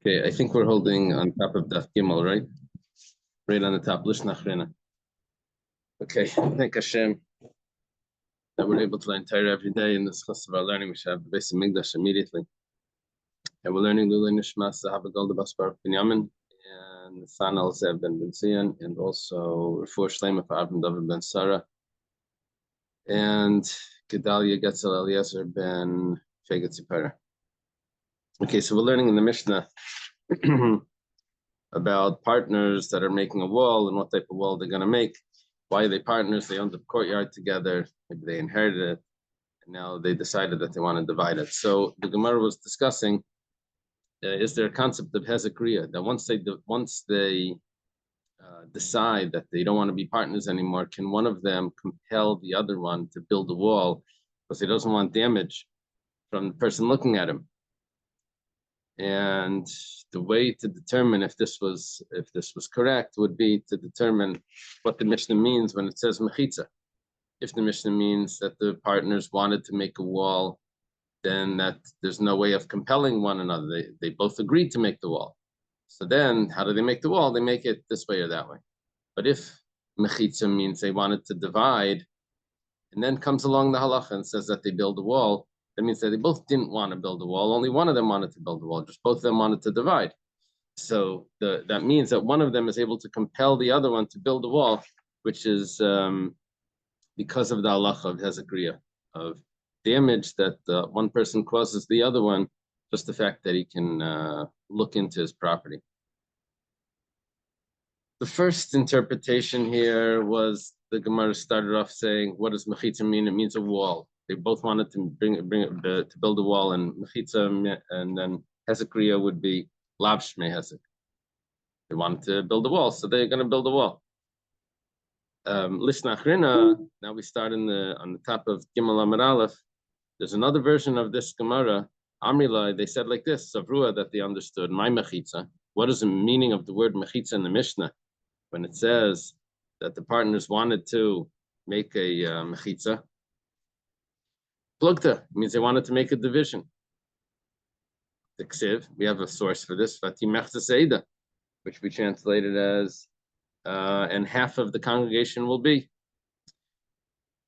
Okay, I think we're holding on top of Daf Gimel, right? Right on the top, Lishna Achrina. Okay, thank Hashem that we're able to learn Torah every day in this class of our learning. We should have the base of Migdash immediately. And we're learning Lulay Nishmas, Sahaba Golda Basbar Binyamin, and San Al Zev Ben Zion, and also Refuah Shlema for Avram David Ben Sarah, and Gedalia Getzel Eliezer Ben Feget Zipara. Okay, so we're learning in the Mishnah about partners that are making a wall and what type of wall they're going to make. Why are they partners? They owned the courtyard together. Maybe they inherited it, and now they decided that they want to divide it. So the Gemara was discussing: is there a concept of hezekriya that once they decide that they don't want to be partners anymore, can one of them compel the other one to build a wall because he doesn't want damage from the person looking at him? And the way to determine if this was correct would be to determine what the Mishnah means when it says mechitza. If the Mishnah means that the partners wanted to make a wall, then that there's no way of compelling one another. They both agreed to make the wall. So then how do they make the wall? They make it this way or that way. But if mechitza means they wanted to divide, and then comes along the halacha and says that they build a wall, that means that they both didn't want to build a wall. Only one of them wanted to build a wall. Just both of them wanted to divide. So that means that one of them is able to compel the other one to build a wall, which is because of the halacha of hezekriya, of damage that one person causes the other one, just the fact that he can look into his property. The first interpretation here was the Gemara started off saying, what does mechitza mean? It means a wall. They both wanted to to build a wall, and mechitza, and then hezekriya would be lav shmei hezek. They wanted to build a wall, so they're going to build a wall. Lishna Achrina. Now we start on the top of Gimel Amud Aleph. There's another version of this Gemara. Amrila, they said like this, Savrua, that they understood. My mechitza. What is the meaning of the word mechitza in the Mishnah when it says that the partners wanted to make a mechitza? Plugta means they wanted to make a division. The ksiv, we have a source for this, which we translated as, and half of the congregation will be.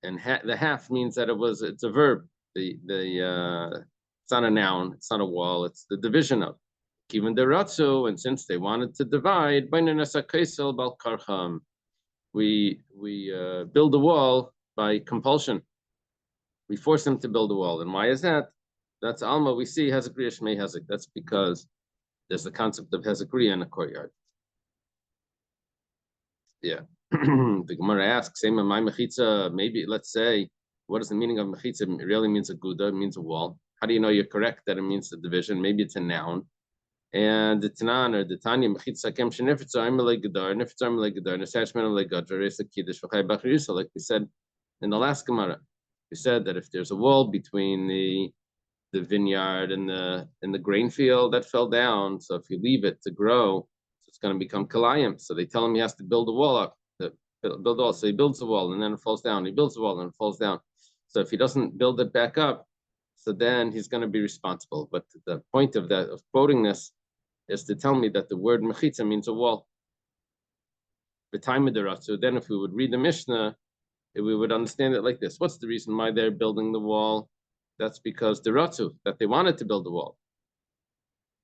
And the half means that it's a verb. It's not a noun, it's not a wall, it's the division of. Even the ratzu, and since they wanted to divide, we build a wall by compulsion. We force them to build a wall. And why is that? That's Alma. We see hezekriya shmei hezek. That's because there's the concept of hezekriya in the courtyard. Yeah. The Gemara asks, same in my mechitza, maybe, let's say, what is the meaning of mechitza? It really means a guda, it means a wall. How do you know you're correct that it means the division? Maybe it's a noun. And the Tanan or the Tanya mechitza kem shenifitza amalei gadar, nifitza amalei gadar, nesashman amalei gadar, resa kiddush v'chay b'charisa, like we said in the last Gemara. We said that if there's a wall between the vineyard and the grain field, that fell down. So if you leave it to grow, it's going to become kalayim. So they tell him he has to build a wall up, build a wall. So he builds the wall and then it falls down. He builds the wall and it falls down. So if he doesn't build it back up, so then he's going to be responsible. But the point of quoting this is to tell me that the word mechitza means a wall. The time of the ratzu. Then if we would read the Mishnah, we would understand it like this. What's the reason why they're building the wall? That's because the ratzu, that they wanted to build the wall.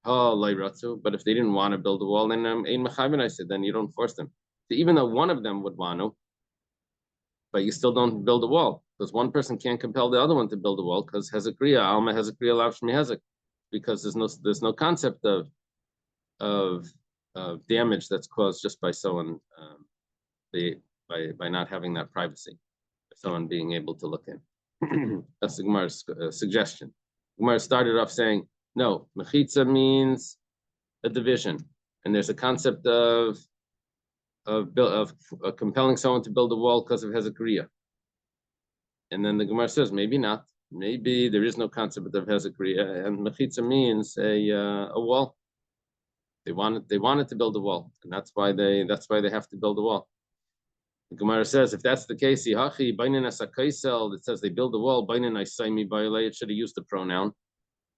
Oh, like ratzu. But if they didn't want to build the wall, then ein mechavin, I said, then you don't force them. So even though one of them would want to, but you still don't build a wall, because one person can't compel the other one to build a wall, because hezekriya, alma hezekriya lav shmei hezek, because there's no concept of damage that's caused just by someone by not having that privacy, someone being able to look in. That's the Gemara's suggestion. Gemara started off saying, no, mechitza means a division, and there's a concept of compelling someone to build a wall because of hezekriya. And then the Gemara says, maybe not. Maybe there is no concept of hezekriya, and mechitza means a wall. They wanted to build a wall, and that's why they have to build a wall. The Gemara says, if that's the case, it says they build a wall. It should have used the pronoun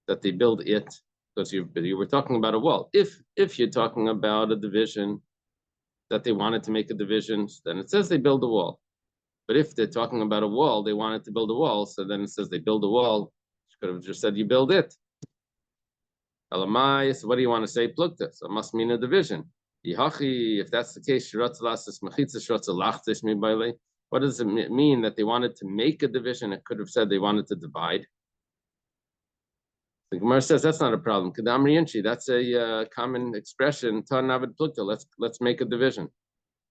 that they build it. because you were talking about a wall. If you're talking about a division that they wanted to make a division, then it says they build a wall. But if they're talking about a wall, they wanted to build a wall, so then it says they build a wall. You could have just said you build it. Elamai, so what do you want to say? Plukta. So it must mean a division. If that's the case, what does it mean that they wanted to make a division? It could have said they wanted to divide. The Gemara says that's not a problem. That's a common expression. Let's make a division.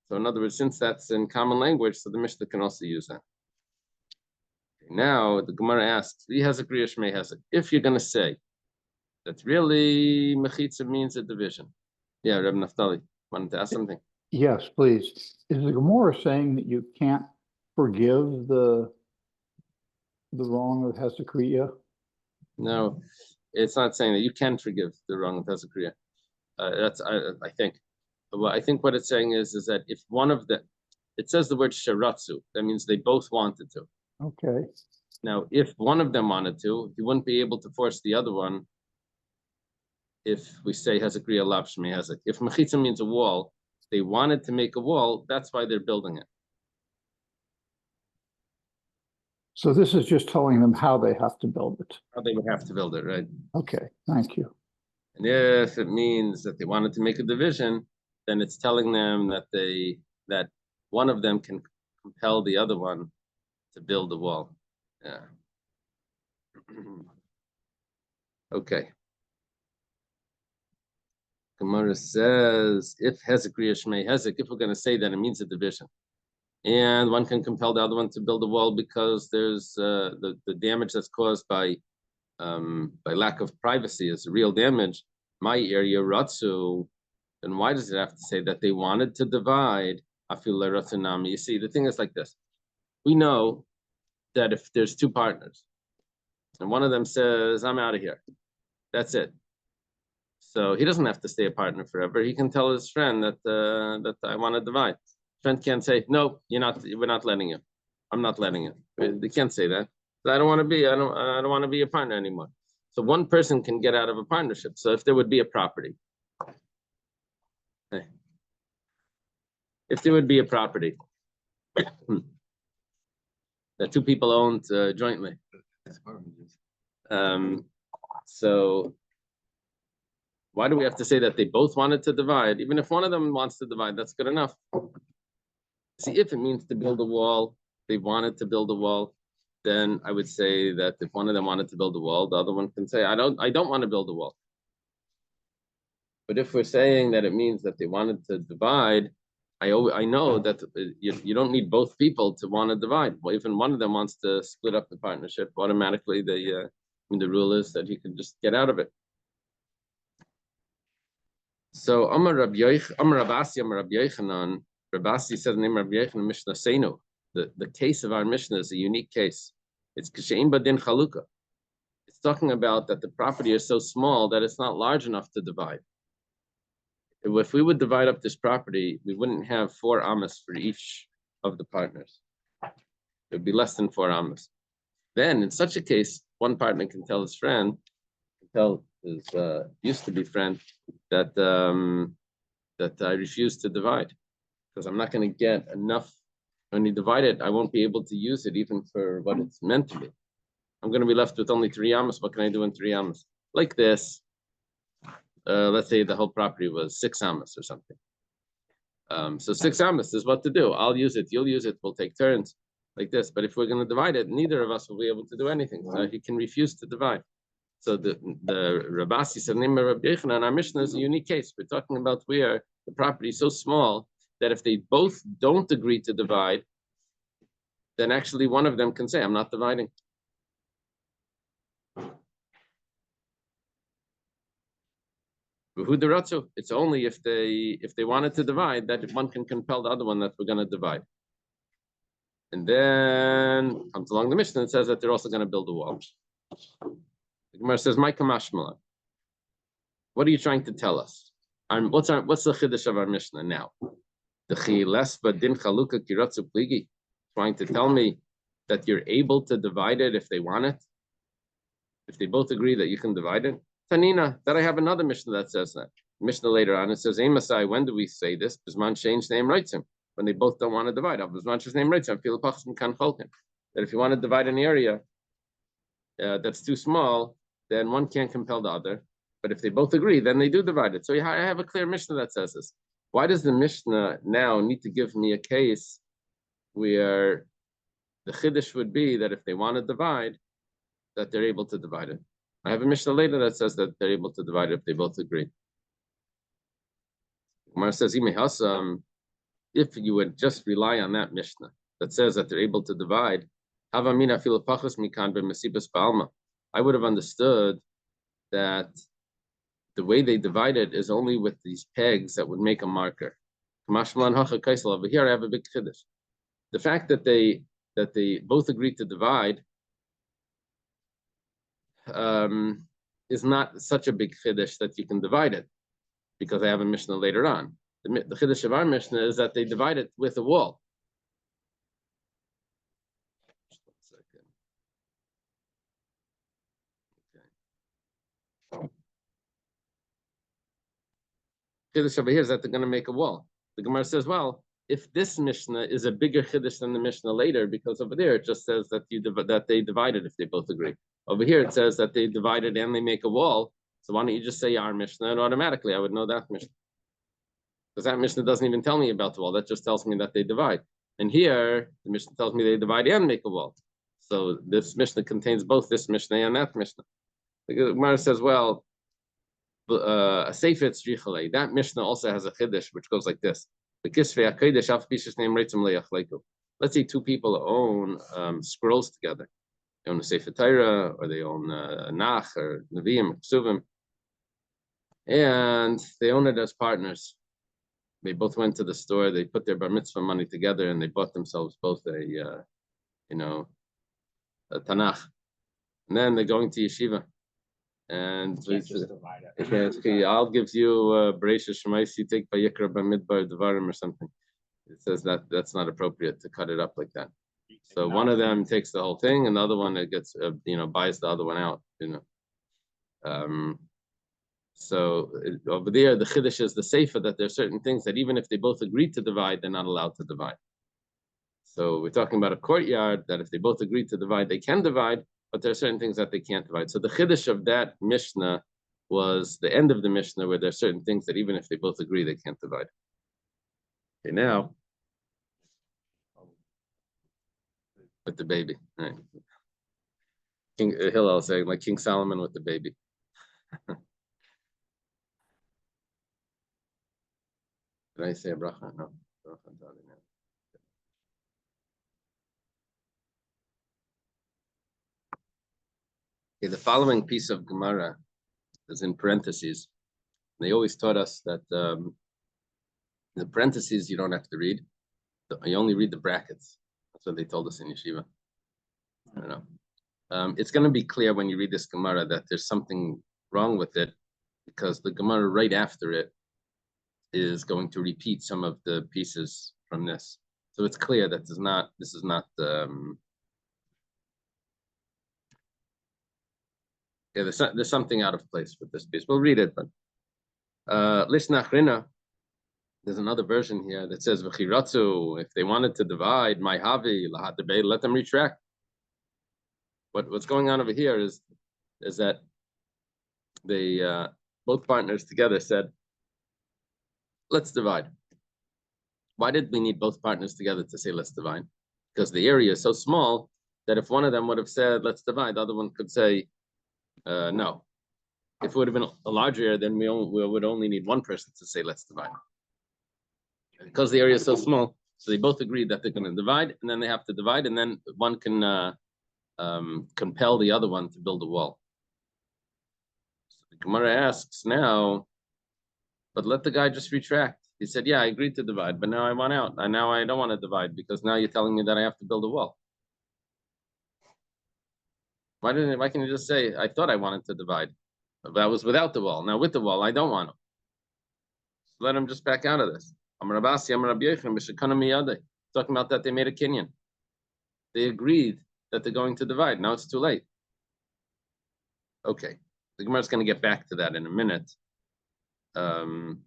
So in other words, since that's in common language, so the Mishnah can also use that. Okay, now the Gemara asks, if you're going to say that really mechitza means a division. Yeah, Reb Naftali wanted to ask something. Yes, please. Is the Gemara saying that you can't forgive the wrong of Hezekiah? No, it's not saying that you can forgive the wrong of Hezekiah. I think. Well, I think what it's saying is that if one of them, it says the word sharatzu, that means they both wanted to. Okay. Now, if one of them wanted to, he wouldn't be able to force the other one. If we say Hezekiah lav shmei hezek, if mechitza means a wall, they wanted to make a wall. That's why they're building it. So this is just telling them how they have to build it. How they would have to build it, right? Okay, thank you. And if it means that they wanted to make a division, then it's telling them that one of them can compel the other one to build the wall. Yeah. Okay. Gemara says, if Hezekiah shmei hezek, if we're going to say that it means a division, and one can compel the other one to build a wall because there's the damage that's caused by lack of privacy is real damage. My area ratzu, then why does it have to say that they wanted to divide? You see, the thing is like this. We know that if there's two partners, and one of them says, I'm out of here, that's it. So he doesn't have to stay a partner forever. He can tell his friend that I want to divide. Friend can't say, no, we're not letting you. I'm not letting you. They can't say that. I don't want to be a partner anymore. So one person can get out of a partnership. So if there would be a property, that two people owned jointly. So why do we have to say that they both wanted to divide? Even if one of them wants to divide, that's good enough. See, if it means to build a wall, they wanted to build a wall, then I would say that if one of them wanted to build a wall, the other one can say, I don't want to build a wall. But if we're saying that it means that they wanted to divide, I know that you don't need both people to want to divide. Well, even one of them wants to split up the partnership, automatically the rule is that he can just get out of it. So Amar Rabbi Yochanan, Rabasi said the name of Rabbi Yochanan Mishnah Seinu. The case of our Mishnah is a unique case. It's Kashein Badin Chaluka. It's talking about that the property is so small that it's not large enough to divide. If we would divide up this property, we wouldn't have 4 amas for each of the partners. It would be less than 4 amas. Then, in such a case, one partner can tell his friend, his used to be friend, that I refuse to divide because I'm not going to get enough. When you divide it, I won't be able to use it even for what it's meant to be. I'm going to be left with only 3 amas. What can I do in 3 amas? Like this. Let's say the whole property was 6 amas or something. So 6 amas is what to do. I'll use it. You'll use it. We'll take turns like this. But if we're going to divide it, neither of us will be able to do anything. So he can refuse to divide. So the Rabasi said, name of Rabbi Yochanan, and our Mishnah is a unique case. We're talking about where the property is so small that if they both don't agree to divide, then actually one of them can say, I'm not dividing. It's only if they wanted to divide that one can compel the other one that we're going to divide. And then comes along the Mishnah and says that they're also going to build a wall. The Gemara says, "My kamashmala. What are you trying to tell us? What's the chiddush of our Mishnah now? The chilesba din chaluka kiratzu pligi, trying to tell me that you're able to divide it if they want it, if they both agree that you can divide it. Tanina, that I have another Mishnah that says that. Mishnah later on, it says, Amasai, when do we say this? Bisman change name writes him. When they both don't want to divide. Bisman name writes him. That if you want to divide an area that's too small, then one can't compel the other. But if they both agree, then they do divide it. So I have a clear Mishnah that says this. Why does the Mishnah now need to give me a case where the Chiddush would be that if they want to divide, that they're able to divide it? I have a Mishnah later that says that they're able to divide it if they both agree. Gemara says, if you would just rely on that Mishnah that says that they're able to divide, I would have understood that the way they divide it is only with these pegs that would make a marker. Over here, I have a big chiddush. The fact that they both agreed to divide is not such a big chiddush that you can divide it, because I have a Mishnah later on. The chiddush of our Mishnah is that they divide it with a wall. Chiddush over here is that they're going to make a wall. The Gemara says, well, if this Mishnah is a bigger chiddush than the Mishnah later, because over there it just says that that they divided if they both agree. Over here it says that they divided and they make a wall. So why don't you just say our Mishnah, and automatically I would know that Mishnah. Because that Mishnah doesn't even tell me about the wall. That just tells me that they divide. And here, the Mishnah tells me they divide and make a wall. So this Mishnah contains both this Mishnah and that Mishnah. The Gemara says, well, a Seifet Strichale, that Mishnah also has a Chiddush, which goes like this. Let's say two people own scrolls together. They own a Sefer Torah, or they own Nach, or Nevi'im, or Ksuvim. And they own it as partners. They both went to the store, they put their bar mitzvah money together, and they bought themselves both a Tanakh. And then they're going to yeshiva. And I'll give you Bereishis Shemais, you take Vayikra Bamidbar Devarim or something. It says that that's not appropriate to cut it up like that. So one of them takes the whole thing, and the other one gets buys the other one out. So over there, the Chiddush is the Sefer that there are certain things that even if they both agree to divide, they're not allowed to divide. So we're talking about a courtyard that if they both agree to divide, they can divide, but there are certain things that they can't divide. So the Chiddush of that Mishnah was the end of the Mishnah where there are certain things that even if they both agree, they can't divide. Okay, now, with the baby. Right. King Hillel saying like King Solomon with the baby. Did I say a bracha? No. Okay, the following piece of Gemara is in parentheses. They always taught us that the parentheses you don't have to read. You only read the brackets. That's what they told us in yeshiva. I don't know. It's going to be clear when you read this Gemara that there's something wrong with it, because the Gemara right after it is going to repeat some of the pieces from this. So it's clear that this is not there's something out of place with this piece. We'll read it, but Lishnachrina, there's another version here that says V'chiratzu, if they wanted to divide, my havi lahat debate, let them retract. What's going on over here is that they both partners together said, let's divide. Why did we need both partners together to say let's divide? Because the area is so small that if one of them would have said let's divide, the other one could say no. If it would have been a larger area, then we would only need one person to say let's divide. Because the area is so small, so they both agreed that they're going to divide, and then they have to divide, and then one can compel the other one to build a wall. So the Gemara asks now, but let the guy just retract. He said, yeah, I agreed to divide, but now I want out. And now I don't want to divide because now you're telling me that I have to build a wall. Why can you just say, I thought I wanted to divide, but that was without the wall. Now with the wall, I don't want to. So let him just back out of this. Talking about that they made a kinyan. They agreed that they're going to divide. Now it's too late. Okay. The Gemara is going to get back to that in a minute. And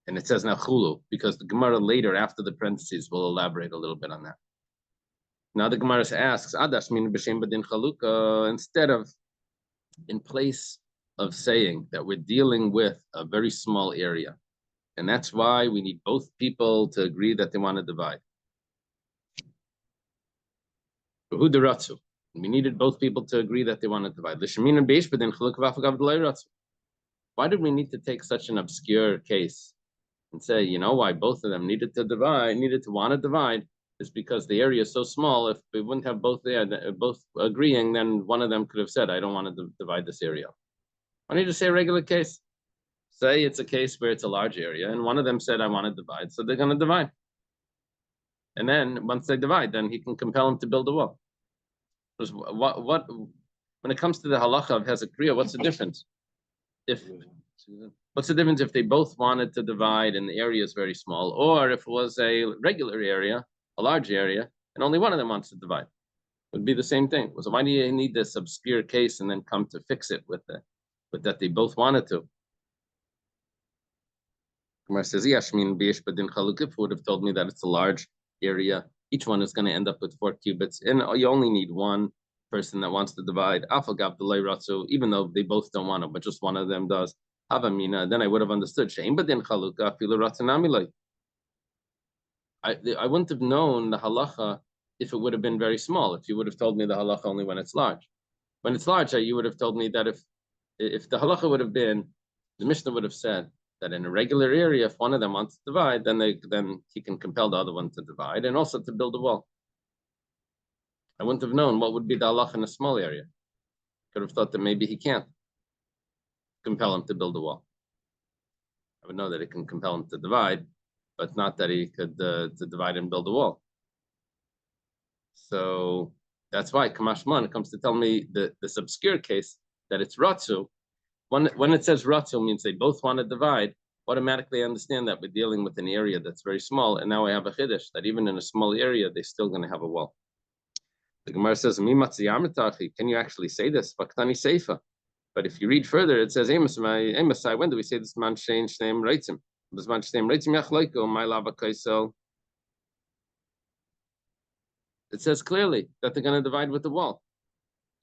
it says now chulu, because the Gemara later, after the parentheses, will elaborate a little bit on that. Now the Gemara asks, Adash min b'shem badin chaluka, instead of, in place of saying that we're dealing with a very small area, and that's why we need both people to agree that they want to divide. We needed both people to agree that they want to divide. Why did we need to take such an obscure case and say, you know, why both of them needed to want to divide, is because the area is so small. If we wouldn't have both there, both agreeing, then one of them could have said, I don't want to divide this area. Why don't you just say a regular case? Say it's a case where it's a large area, and one of them said, I want to divide, so they're going to divide. And then once they divide, then he can compel him to build a wall. Because when it comes to the halacha of Hezekriya, what's the difference? What's the difference if they both wanted to divide and the area is very small, or if it was a regular area, a large area, and only one of them wants to divide? It would be the same thing. So why do you need this obscure case and then come to fix it with that they both wanted to? Gemara says, Yashmin Bish Badin Chalukif would have told me that it's a large area. Each one is going to end up with 4 cubits, and you only need one person that wants to divide. Even though they both don't want to, but just one of them does. Havamina, then I would have understood. I wouldn't have known the halacha if it would have been very small. If you would have told me the halacha only when it's large. When it's large, you would have told me that if the halacha would have been, the Mishnah would have said that in a regular area, if one of them wants to divide, then he can compel the other one to divide and also to build a wall. I wouldn't have known what would be the halacha in a small area. Could have thought that maybe he can't compel him to build a wall. I would know that it can compel him to divide, but not that he could to divide and build a wall. So that's why Kamashman, it comes to tell me this obscure case that it's Ratzu. When it says Ratzu, means they both want to divide. Automatically, I understand that we're dealing with an area that's very small, and now I have a chiddush that even in a small area, they're still going to have a wall. The Gemara says, can you actually say this? But if you read further, it says, when do we say this man changed name Reitzim? This man name Reitzim my lava kaisel. It says clearly that they're going to divide with the wall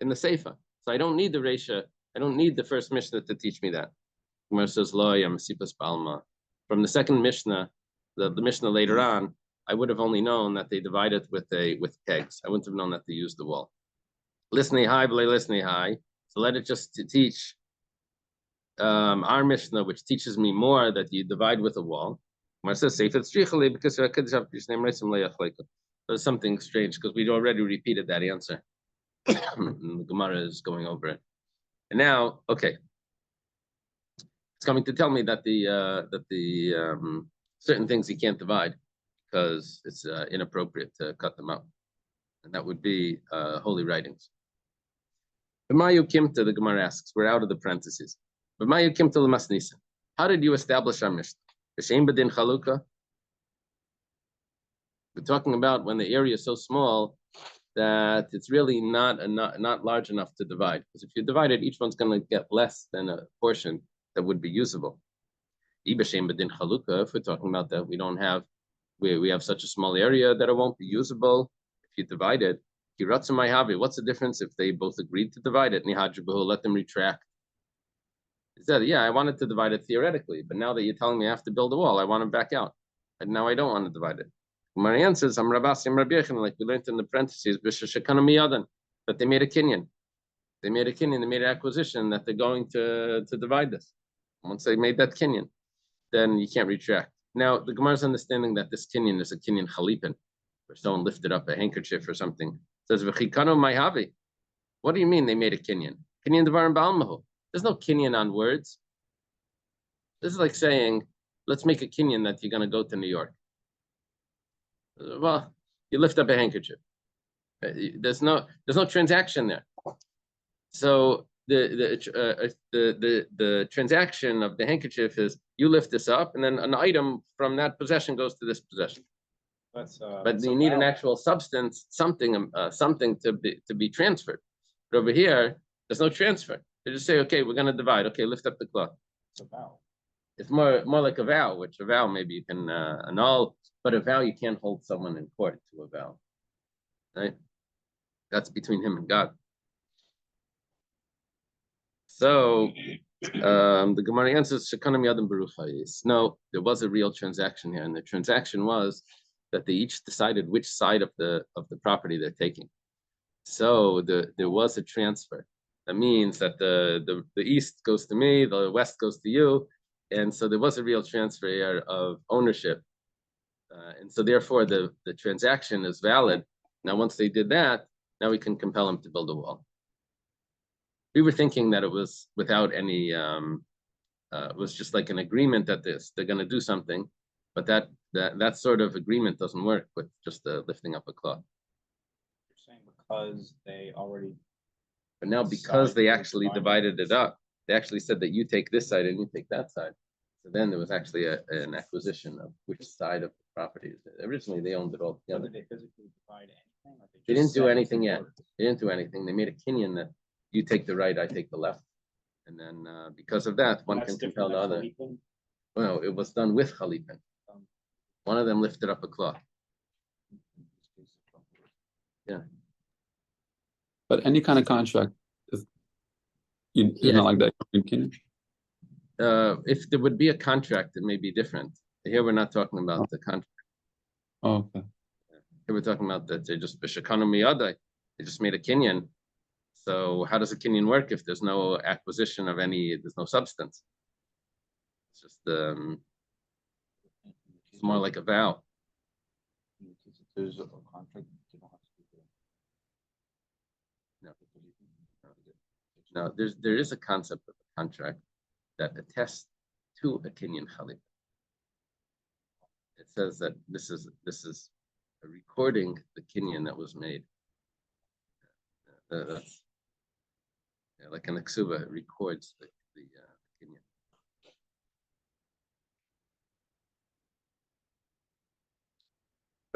in the Seifa. So I don't need the Reisha. I don't need the first Mishnah to teach me that. Gemara says, from the second Mishnah, the Mishnah later on, I would have only known that they divided with pegs. I wouldn't have known that they used the wall. Listening high, listening high. So let it just to teach our Mishnah, which teaches me more that you divide with a wall. Gemara says, because there's something strange because we'd already repeated that answer. The Gemara is going over it. And now, okay, it's coming to tell me that the certain things you can't divide because it's inappropriate to cut them out, and that would be holy writings. B'mayu kimta, the Gemara asks, we're out of the parentheses. B'mayu kimta l'masnisa. How did you establish our Mishnah? B'shem b'din chaluka. We're talking about when the area is so small that it's really not large enough to divide. Because if you divide it, each one's going to get less than a portion that would be usable. If we're talking about that, we have such a small area that it won't be usable if you divide it. What's the difference if they both agreed to divide it? Let them retract. He said, yeah, I wanted to divide it theoretically, but now that you're telling me I have to build a wall, I want to back out. And now I don't want to divide it. My answer is, I'm Rabasi, like we learned in the parentheses, that they made a kinyan. They made an acquisition that they're going to divide this. Once they made that kinyan, then you can't retract. Now, the Gemara's understanding that this kinyan is a kinyan chalipin, where someone lifted up a handkerchief or something. It says, V'chikano mayhavi. What do you mean they made a kinyan? Kinyan devarim ba'almahu. There's no kinyan on words. This is like saying, let's make a kinyan that you're going to go to New York. Well, you lift up a handkerchief. There's no transaction there. So the transaction of the handkerchief is you lift this up, and then an item from that possession goes to this possession. But you need an actual substance, something to be transferred. But over here, There's no transfer. They just say, okay, we're going to divide. Okay, lift up the cloth. It's a vow. It's more like a vow, which a vow maybe you can annul, but a vow you can't hold someone in court to a vow, right? That's between him and God. So the Gemara answers, Shekanam Yadam Baruchayis. No, there was a real transaction here, and the transaction was that they each decided which side of the property they're taking. So there was a transfer. That means that the east goes to me, the west goes to you, and so there was a real transfer here of ownership, and so therefore the transaction is valid. Now, once they did that, now we can compel them to build a wall. We were thinking that it was without any, it was just like an agreement that they're going to do something, but that sort of agreement doesn't work with just lifting up a cloth. You're saying because they already. But now, because they actually divided it up, they actually said that you take this side and you take that side. So then there was actually an acquisition of which side of the property. Originally, they owned it all together. Did they physically divide anything? Or They didn't do anything yet. Words? They didn't do anything. They made a kinyan that you take the right, I take the left. And then because of that, one can compel the other. Well, it was done with Khalifin. One of them lifted up a cloth. Yeah. But any kind of contract is not like that. Can you? If there would be a contract, it may be different. Here we're not talking about the contract. Oh, okay. Here we're talking about that they just b'shekanu miyadai. They just made a kinyan. So how does a kinyan work if there's no acquisition of there's no substance? It's just it's more like a vow. There's a contract. You don't have to do No, there is a concept of a contract that attests to a kinyan chalip. It says that this is a recording the kinyan that was made. That's like an ksuba, it records the kinyan.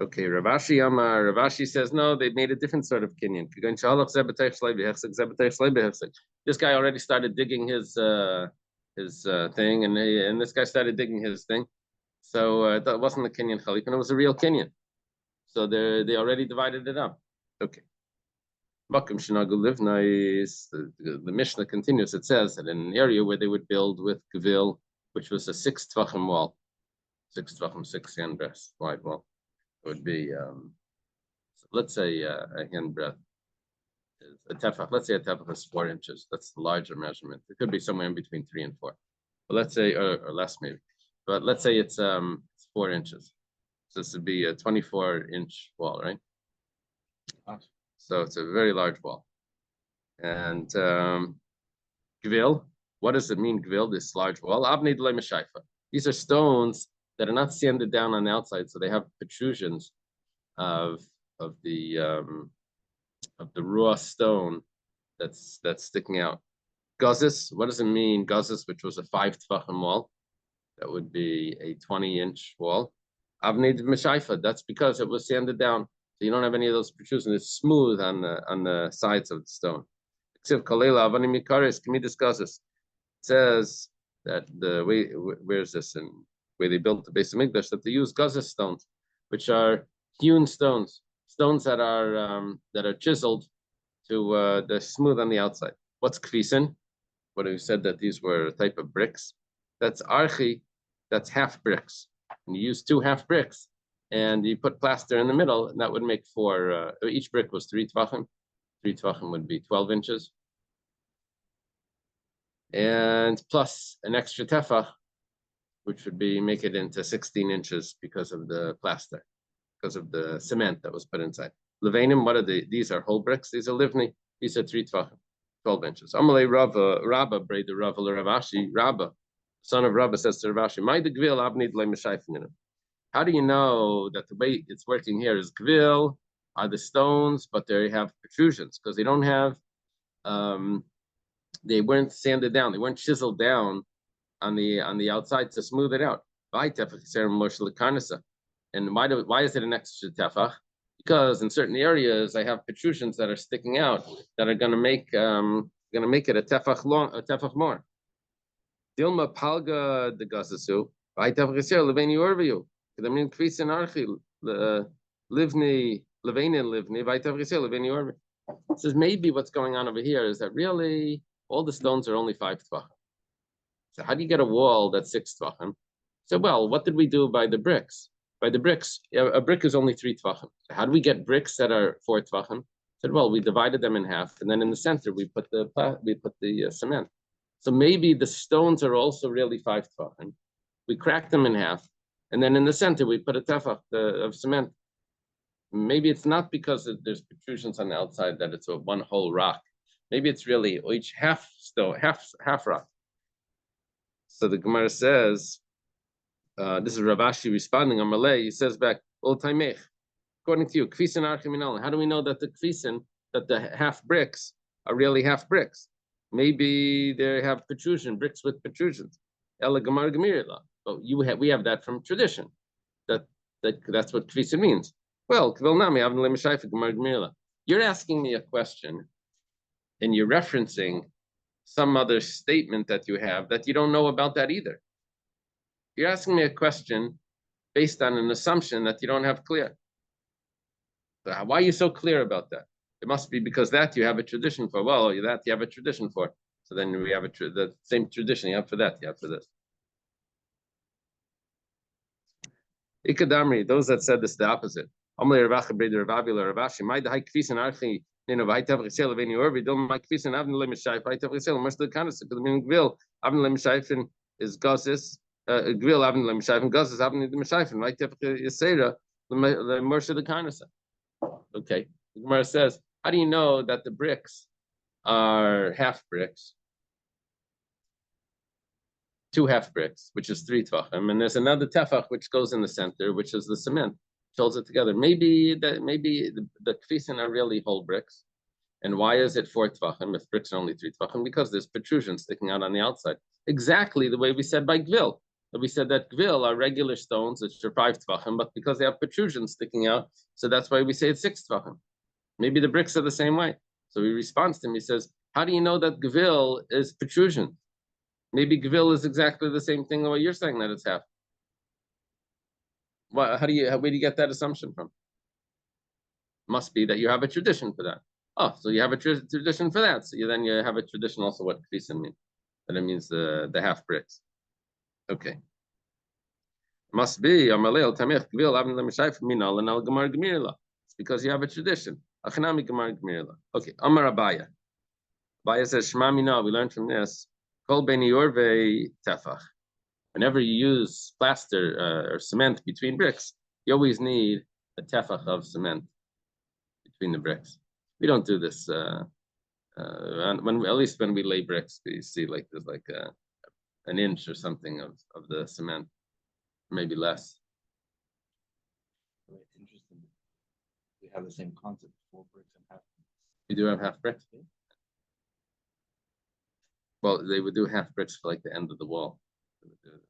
Okay, Ravashi Amar. Ravashi says no, they made a different sort of kinyan. This guy already started digging his thing, and this guy started digging his thing. So that wasn't a kinyan chalip, and it was a real kinyan. So they already divided it up. Okay. The Mishnah continues. It says that in an area where they would build with gevil, which was a 6 tvachim wall, 6 tvachim, 6 hand breadths wide wall, it would be, let's say a hand breadth is a tefach. Let's say a tefach is 4 inches. That's the larger measurement. It could be somewhere in between 3 and 4. But let's say, or less maybe. But let's say it's 4 inches. So this would be a 24-inch wall, right? So it's a very large wall. And gvil, what does it mean, gvil, this large wall? These are stones that are not sanded down on the outside, so they have protrusions of the raw stone that's sticking out. Gazis, what does it mean? Gazis, which was a 5 tvachim wall, that would be a 20-inch wall. Avnei Meshaifa, that's because it was sanded down. So you don't have any of those protrusions. It's smooth on the sides of the stone. Except Kalela Avani Mikaris, can we discuss this? It says that the way, where's this? And where they built the base of Mikdash, that they use gazas stones, which are hewn stones that are chiseled to they're smooth on the outside. What's kvisin? What we said that these were a type of bricks. That's archi, that's half bricks. And you use 2 half bricks. And you put plaster in the middle, and that would make 4. Each brick was 3 tvachim. 3 tvachim would be 12 inches. And plus an extra tefach, which would make it into 16 inches because of the plaster, because of the cement that was put inside. Levanim, what are these are whole bricks. These are livni. These are 3 tvachim, 12 inches. Amalei Rabba, Breda Rabba, Ravashi, Rabba, son of Rabba says to Ravashi, "My the gvil abnid le meshayfin." How do you know that the way it's working here is gvil are the stones, but they have protrusions because they don't have, they weren't sanded down, they weren't chiseled down on the outside to smooth it out. And why is it an extra tefach? Because in certain areas I have protrusions that are sticking out that are going to make You're gonna make it a tefach long, a tefach more. Dilma palga de gasasu. By tefach yisrael leveni orviu. I mean, kvis and archi livni leveni livni. By tefach yisrael leveni orviu. It says maybe what's going on over here is that really all the stones are only 5 tvachim. So how do you get a wall that's 6 tvachim? So well, what did we do by the bricks? By the bricks, a brick is only 3 tvachim. So how do we get bricks that are 4 tvachim? Said, well, we divided them in half, and then in the center we put the cement. So maybe the stones are also really 5 tvachim. We cracked them in half, and then in the center we put a tefach of cement. Maybe it's not because there's protrusions on the outside that it's a one whole rock. Maybe it's really each half stone, half rock. So the Gemara says, this is Rav Ashi responding on Malay. He says back, according to you, kfisin archiminal. How do we know that the kfisin, that the half bricks are really half bricks? Maybe they have bricks with protrusions. Ela Gemara Gemirla. But we have that from tradition. That's what kfisin means. Well, you're asking me a question, and you're referencing some other statement that you have that you don't know about that either. You're asking me a question based on an assumption that you don't have clear. So why are you so clear about that? It must be because that you have a tradition for. Well, that you have a tradition for. So then we have the same tradition you have for that, you have for this. Ikadamri, those that said this the opposite. Is Gausis, Grill Avin Lemshaifen, Gausis Avin Lemshaifen, right? Yisera, the Mercer the Kanasa. Okay. The Gemara says, how do you know that the bricks are half bricks? 2 half bricks, which is 3 tvachim, and there's another tefach which goes in the center, which is the cement, which holds it together. Maybe the kfisin are really whole bricks. And why is it 4 tvachim if bricks are only 3 tvachim? Because there's protrusions sticking out on the outside. Exactly the way we said by gvil. We said that gvil are regular stones which are 5 tvachim, but because they have protrusions sticking out, so that's why we say it's 6 tvachim. Maybe the bricks are the same way. So he responds to him. He says, "How do you know that gvil is protrusion? Maybe gvil is exactly the same thing the way you're saying that it's half. Where do you get that assumption from? Must be that you have a tradition for that. Oh, so you have a tradition for that. So you have a tradition also what kfisin means. That it means the half bricks. Okay. Must be it's because you have a tradition. Okay. Amar Abaya. Abaya says Shema Mina. We learned from this. Kol beni yorve tefach. Whenever you use plaster or cement between bricks, you always need a tefach of cement between the bricks. We don't do this at least when we lay bricks, we see like there's like an inch or something of the cement, maybe less. It's interesting. We have the same concept: 4 bricks and half. You do have half bricks. Well, they would do half bricks for like the end of the wall, because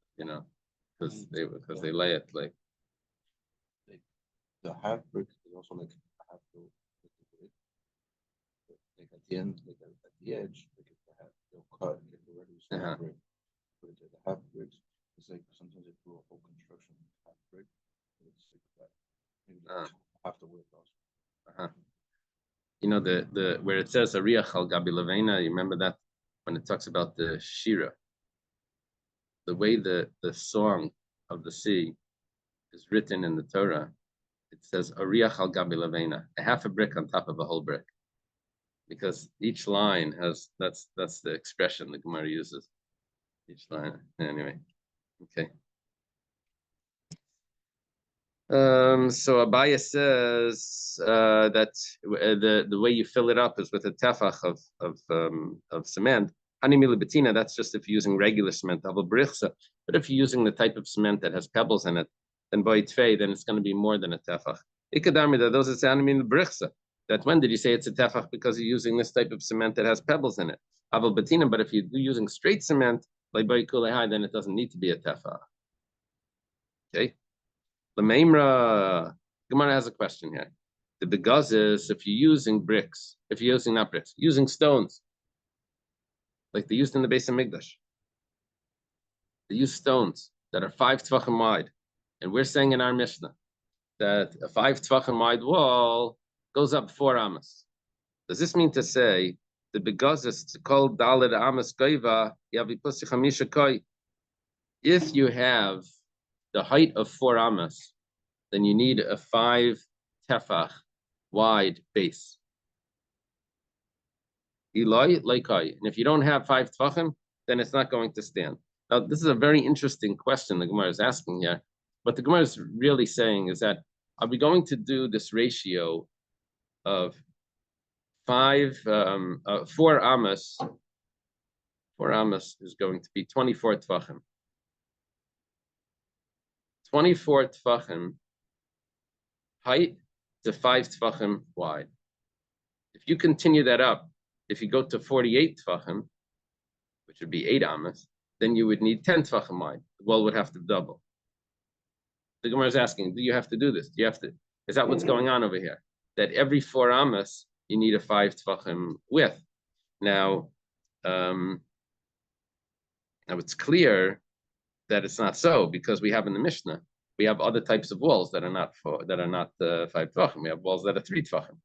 they lay it like the half brick is also like half the brick. Like at the end, like at the edge, like if they'll cut, like the regular brick. But the half bricks, it's like sometimes they do a whole construction half brick. It's like that. Maybe half the width also. The where it says Ariach al Gabi Levena, you remember that when it talks about the Shira, the way the song of the sea is written in the Torah, it says Ariach al Gabi Levena, a half a brick on top of a whole brick. Because each line has that's the expression the Gemara uses. Each line. Anyway. Okay. So Abaya says that the way you fill it up is with a tefach of cement. Hanimila betina, that's just if you're using regular cement, but if you're using the type of cement that has pebbles in it, then by tfei, then it's going to be more than a tefach. Ikadarmida, those that say hanimila brichsa. That when did you say it's a tefach? Because you're using this type of cement that has pebbles in it. Aval betina, but if you're using straight cement, like by kulehai, then it doesn't need to be a tefach. Okay. L'meimra, Gemara has a question here. The begaz is if you're using bricks, if you're using not bricks, using stones, like they used in the Beis Hamikdash. They use stones that are 5 tvachim wide, and we're saying in our Mishnah that a 5 tvachim wide wall goes up 4 amas. Does this mean to say the begazis to call daled amas goiva yavi pusi chamisha koi? If you have the height of 4 amas, then you need a 5 tefach wide base. Eloi leikai, and if you don't have 5 tvachim, then it's not going to stand. Now, this is a very interesting question the Gemara is asking here. What the Gemara is really saying is that, are we going to do this ratio of 4 amas? 4 amas is going to be 24 tvachim. 24 tvachim height to 5 tvachim wide. If you continue that up, if you go to 48 tvachim, which would be 8 amas, then you would need 10 tvachim wide. The wall would have to double. The Gemara is asking, do you have to do this? Do you have to? Is that what's going on over here? That every 4 amas you need a 5 tvachim width. Now it's clear that it's not so, because we have in the Mishnah we have other types of walls that are not 5 tvachim. We have walls that are 3 tvachim.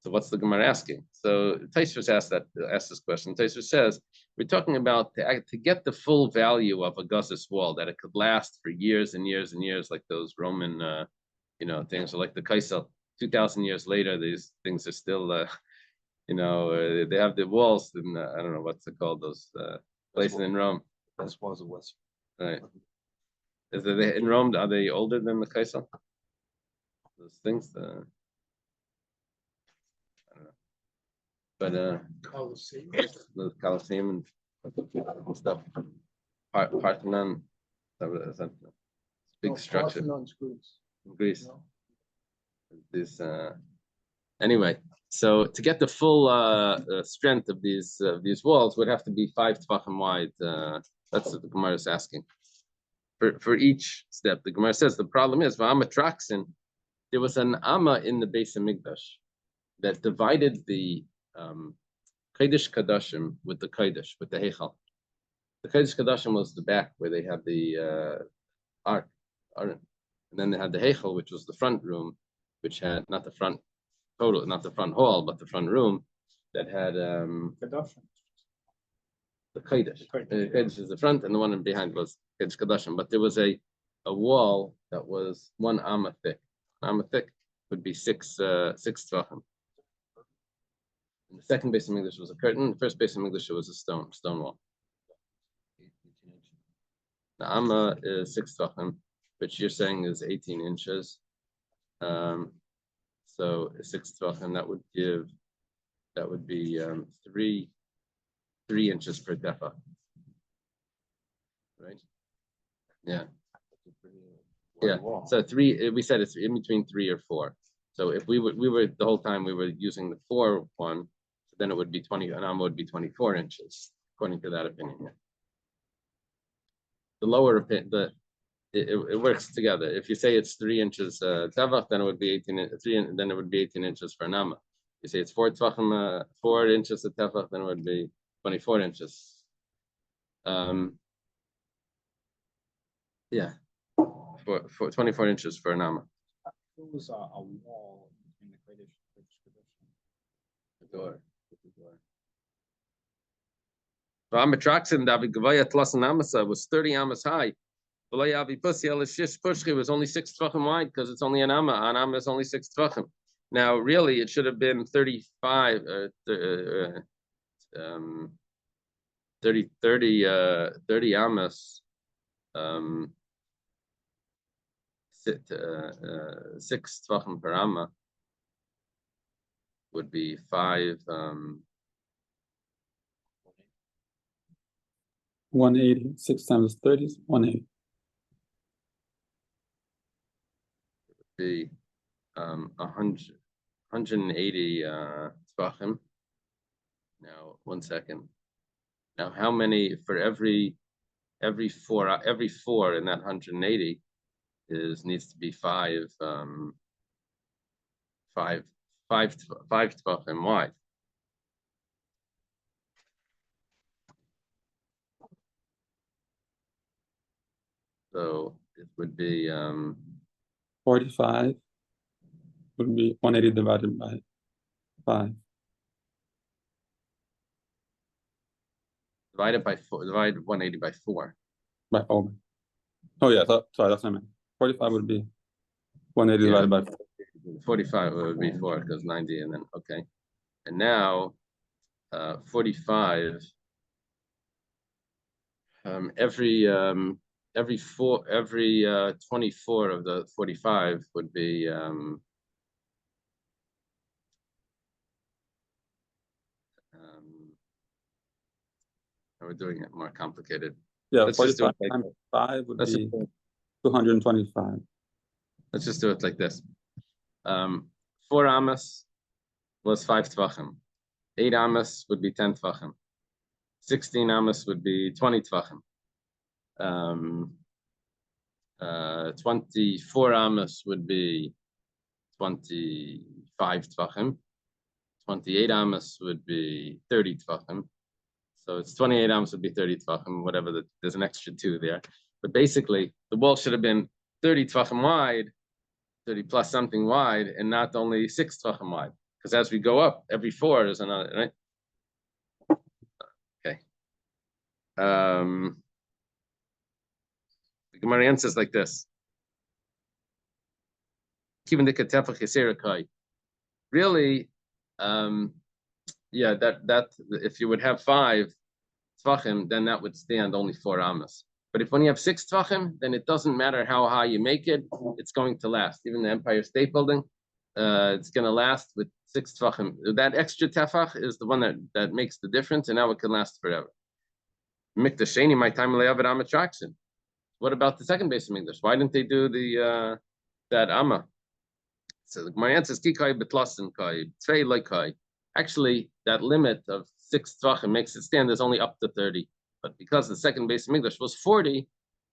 So what's the Gemara asking? So Tosfos asked this question. Tosfos says we're talking about to get the full value of a gussus wall, that it could last for years and years and years, like those Roman things, or like the Kaisel. 2,000 years later, these things are still they have the walls in I don't know what's it called, those places in Rome. That's walls of West. Right. Is it in Rome? Are they older than the Kaisel? Those things. But the Colosseum and stuff, Parthenon, big structure in Greece. This anyway. So to get the full strength of these walls would have to be 5 tvachim wide. That's what the Gemara is asking. For each step, the Gemara says the problem is v'amatraxin. There was an amma in the Beis Hamikdash that divided the Kodesh Kadashim with the Kodesh, with the Heichal. The Kodesh Kadashim was the back where they had the ark, and then they had the Heichal, which was the front room, which had not the front hall, but the front room that had the Kodesh. The Kodesh is the front, and the one behind was Kodesh Kadashim. But there was a wall that was 1 amma thick. Amma thick would be 6 tvachim. And the second Beis Hamikdash was a curtain. The first Beis Hamikdash was a stone wall. The amma is 6 tvachim, which you're saying is 18 inches. So 6 tvachim, that would be 3 inches per tefach. Right? Yeah. Yeah. So 3. We said it's in between 3 or 4. So if we were the whole time we were using the 4 one, then it would be 20. An amma would be 24 inches, according to that opinion. Yeah. The lower opinion, it works together. If you say it's 3 inches tefach, then it would be 18. Then it would be 18 inches for an amma. You say it's 4 tvachim, 4 inches of tefach, then it would be 24 inches. Yeah, for 24 inches for an amma. It was a wall between the Kodesh and The door. V'amatraxin David Gavaya Tlasan Amasa was 30 amas high. It was only 6 tvachim wide because it's only an amma. An amma is only 6 tvachim. Now, really, it should have been 35, 30 amas. 6 tvachim per amma would be 5. 180. 6 times 30 is 180. Be 180 tvachim. Now, 1 second. Now, how many for every 4 in that 180 needs to be 5 tvachim wide. So it would be 45 would be 180 divided by 5. divided by 4. Divide 180 by 4. By oh, yeah, sorry, that's what I meant. 45 would be 180 Yeah. divided by 4. 45 would be 4 because 90 and then okay. And now 45. Every 24 of the 45 would be we're doing it more complicated. Yeah, Let's just do 45 it like times 5 would let's be just, 225. let's just do it like this. 4 amas was 5 tvachim. 8 amas would be 10 tvachim. 16 amas would be 20 tvachim. 24 amas would be 25 tvachim. 28 amas would be 30 tvachim. So it's 28 amas would be 30 tvachim, whatever. There's an extra 2 there. But basically, the wall should have been 30 tvachim wide, 30 plus something wide, and not only 6 tvachim wide. Because as we go up, every 4 is another, right? Okay. The Gemara answers like this. Really, yeah, that if you would have 5 tvachim, then that would stand only 4 amas. But if when you have 6 tvachim, then it doesn't matter how high you make it, it's going to last. Even the Empire State Building, it's going to last with 6 tvachim. That extra tefach is the one that makes the difference, and now it can last forever. Mikdash Sheni, my time le'avid am attraction. What about the second base of English? Why didn't they do the that amma? So the Gemara answers kikai betlasin kai tvei like kai. Actually, that limit of 6 tvachim makes it stand. There's only up to 30, but because the second base of English was 40,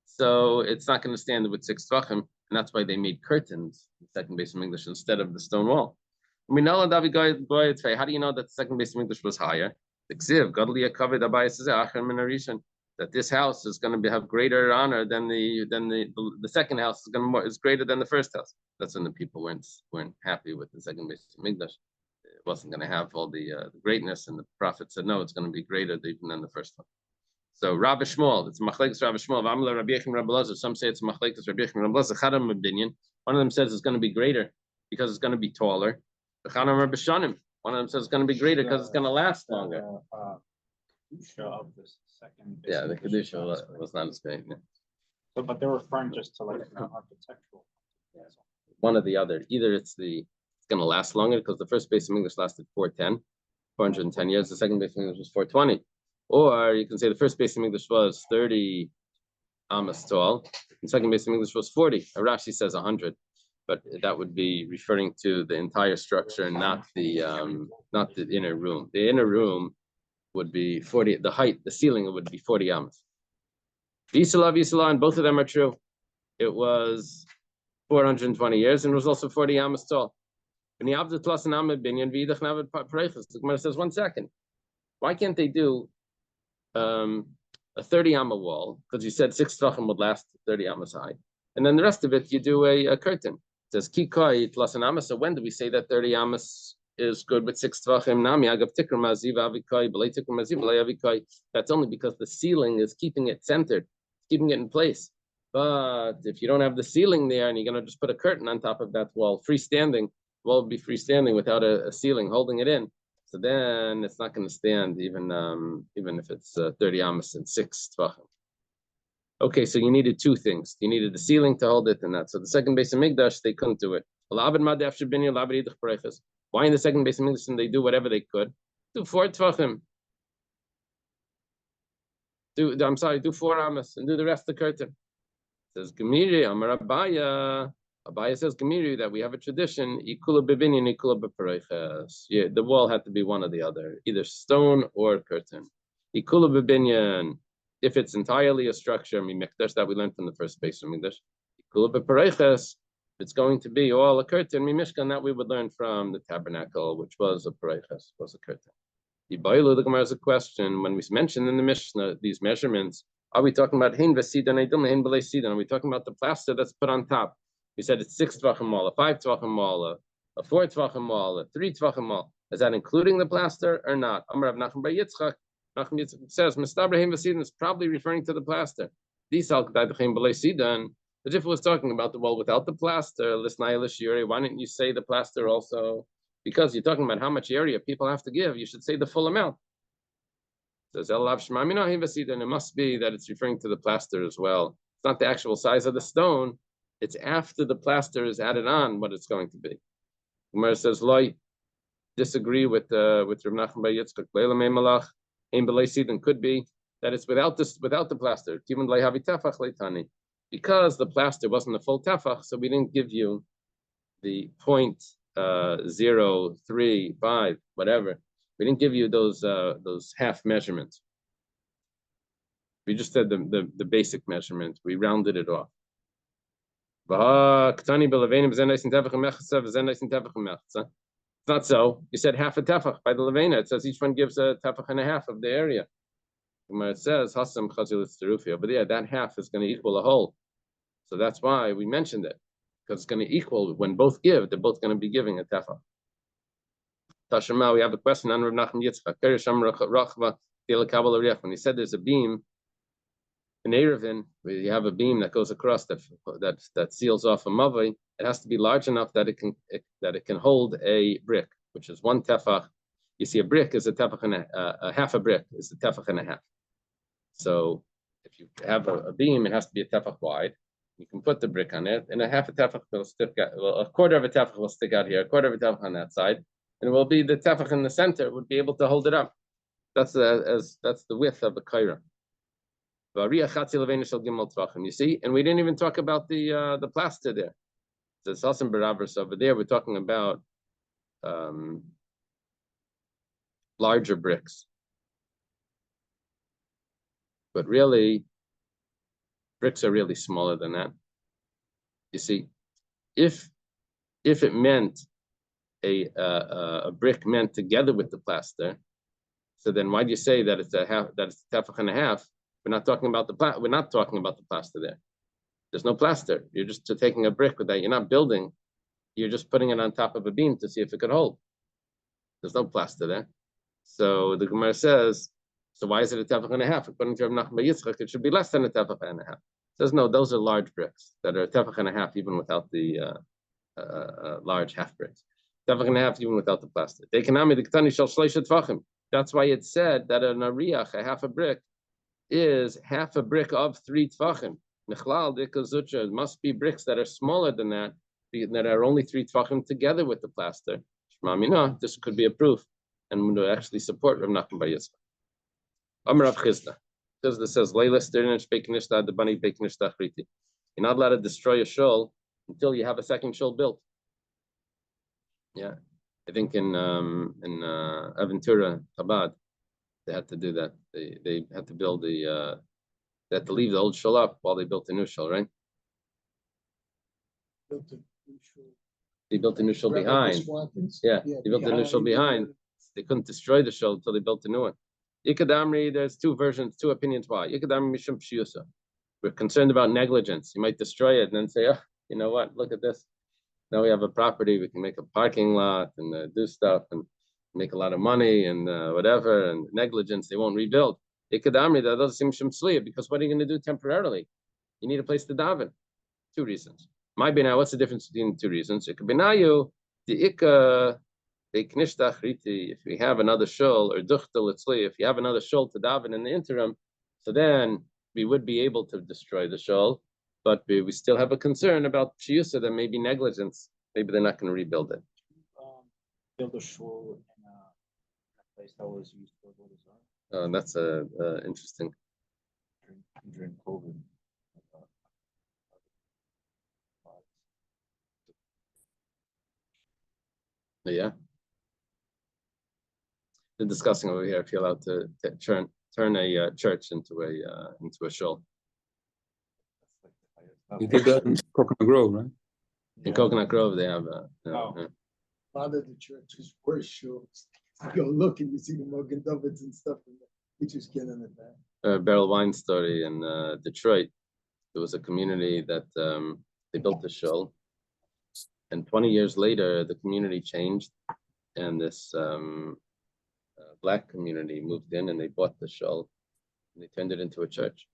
so it's not going to stand with 6 tvachim, and that's why they made curtains in the second base of English instead of the stone wall. How do you know that the second base of English was higher? That this house is going to have greater honor than the second house is greater than the first house. That's when the people weren't happy with the second base of English. It wasn't going to have all the greatness, and the prophet said no, it's going to be greater even than the first one. So Rabbi Shmuel, it's Machlekes Rabbi Shmuel. Rabbi Yechim Rabbi Lazar. Some say it's Machlekes Rabbi Yechim Rabbi Lazar. Chadam opinion. One of them says it's going to be greater because it's going to be taller. Chadam Rabbi Shanim. One of them says it's going to be greater because it's going to last longer. Of the second. Yeah, the Kedusha was not as big. Yeah. But they're referring just to like architectural. Yeah. One or the other. Either it's going to last longer because the first base of English lasted 410 years. The second base of English was 420. Or you can say the first base of English was 30 amas tall. The second base of English was 40. Rashi says 100. But that would be referring to the entire structure, not the inner room. The inner room would be 40. The height, the ceiling would be 40 amas. Visala, and both of them are true. It was 420 years, and it was also 40 amas tall. The Gemara says, 1 second. Why can't they do a 30 amma wall? Because you said 6 tvachim would last 30 amas high, and then the rest of it you do a curtain. It says kikai tlasan amas. So when do we say that 30 amas is good with 6 tvachim? Nami agav tikr maziv avikai b'lei tikr maziv b'lei avikai. That's only because the ceiling is keeping it centered, keeping it in place. But if you don't have the ceiling there and you're going to just put a curtain on top of that wall, freestanding, the wall would be freestanding without a ceiling holding it in. So then it's not going to stand even if it's 30 amas and 6 tvachim. Okay, so you needed 2 things. You needed the ceiling to hold it and that. So the second base of Mikdash, they couldn't do it. Why in the second base of Mikdash they do whatever they could? Do 4 tvachim. Do 4 amas and do the rest of the curtain. It says Gemiri, Amar Abaya. Abaya says Gemiri that we have a tradition. Ikula bebinyan, ikula bepareiches. Yeah, the wall had to be one or the other, either stone or curtain. Ikula bebinyan, if it's entirely a structure, mikdash that we learned from the first base of mikdash. Ikula bepareiches, it's going to be all a curtain. Mishkan that we would learn from the tabernacle, which was a pareiches, was a curtain. The Gemara is a question when we mentioned in the Mishnah these measurements. Are we talking about hein v'sidan edum, hein b'lei sidan? Are we talking about the plaster that's put on top? We said it's 6 tvachim wall, a 5 tvachim wall, a 4 tvachim wall, a 3 tvachim wall. Is that including the plaster or not? Amar Rav Nachman bar Yitzchak. Nachman Yitzchak says, "Mistaber hein v'sidan" is probably referring to the plaster. These al kedai b'chein b'lei sidan. But if it was talking about the wall without the plaster, l'snai l'shiri, why didn't you say the plaster also? Because you're talking about how much area people have to give. You should say the full amount. Says Elav Shmamina hein v'sidan. It must be that it's referring to the plaster as well. It's not the actual size of the stone. It's after the plaster is added on what it's going to be. Gemara says, "Loi, disagree with Rav Nachman bar Yitzchak. Leila mei malach ein b'lei sidan could be that it's without the plaster. Even leihavi tefach leitani, because the plaster wasn't a full tefach, so we didn't give you the 0.035 whatever. We didn't give you those half measurements. We just said the basic measurement. We rounded it off." It's not so. You said half a tefach by the levena. It says each one gives a tefach and a half of the area. It says hasam chazil tzerufia, but yeah, that half is going to equal a whole. So that's why we mentioned it, because it's going to equal when both give. They're both going to be giving a tefach. Tashema, we have a question on Rav Nachman Yitzchak. When he said there's a beam in Erevin, where you have a beam that goes across that seals off a mavai, it has to be large enough that it can hold a brick, which is 1 tefach. You see, a brick is a tefach and a half a brick is a tefach and a half. So if you have a beam, it has to be a tefach wide. You can put the brick on it, and a half a tefach will stick out. Well, a quarter of a tefach will stick out here, a quarter of a tefach on that side, and it will be the tefach in the center would be able to hold it up. That's the width of a kaira. You see, and we didn't even talk about the plaster there. So it's awesome barabbas over there. We're talking about larger bricks, but really, bricks are really smaller than that. You see, if it meant a brick meant together with the plaster, so then why do you say that it's a half? That it's a tefach and a half? We're not talking about the plaster there. There's no plaster. You're just taking a brick with that. You're not building. You're just putting it on top of a beam to see if it could hold. There's no plaster there. So the Gemara says, so why is it a tefach and a half? According to Rav Nachman bar Yitzchak, it should be less than a tefach and a half. It says no, those are large bricks that are a tefach and a half even without the large half bricks. Tefach and a half even without the plaster. That's why it said that an ariach, a half a brick, is half a brick of 3 tvachim. It must be bricks that are smaller than that are only 3 tvachim together with the plaster. This could be a proof and would actually support Rav Nachman bar Yitzchak. Amar Rav Chizda. Chizda says, you're not allowed to destroy a shul until you have a second shul built. Yeah, I think in Aventura, Chabad, they had to do that. They had to build they had to leave the old shul up while they built the new shul, right? They built a new shul behind. Yeah, they built a new shul behind. They couldn't destroy the shul until they built a new one. Ikadamri, there's 2 versions, 2 opinions why. Ikadamri mishum pshiyusa. We're concerned about negligence. You might destroy it and then say, oh, you know what? Look at this. Now we have a property. We can make a parking lot and do stuff and make a lot of money and whatever. And negligence, they won't rebuild. Ikadamri, that doesn't seem shemsliya, because what are you going to do temporarily? You need a place to daven. 2 reasons. My bina, what's the difference between the 2 reasons? It could be nayu, the ikka, the knishtach riti, if we have another shul, or duchtel etzli, if you have another shul to daven in the interim, so then we would be able to destroy the shul, but we still have a concern about shiusa, that maybe negligence, maybe they're not going to rebuild it. Build a shul in a place that was used for Vodazar. That's interesting. During COVID. Yeah. They're discussing over here if you're allowed to turn a church into a shul. You did that in Coconut Grove, right? In Coconut Grove, they have Oh. A lot of the churches were shuls. You go look and you see the Mogen Davids and stuff, and we just get in it back. barrel wine story in Detroit. There was a community that they built the shul, and 20 years later, the community changed, and this black community moved in, and they bought the shul, and they turned it into a church.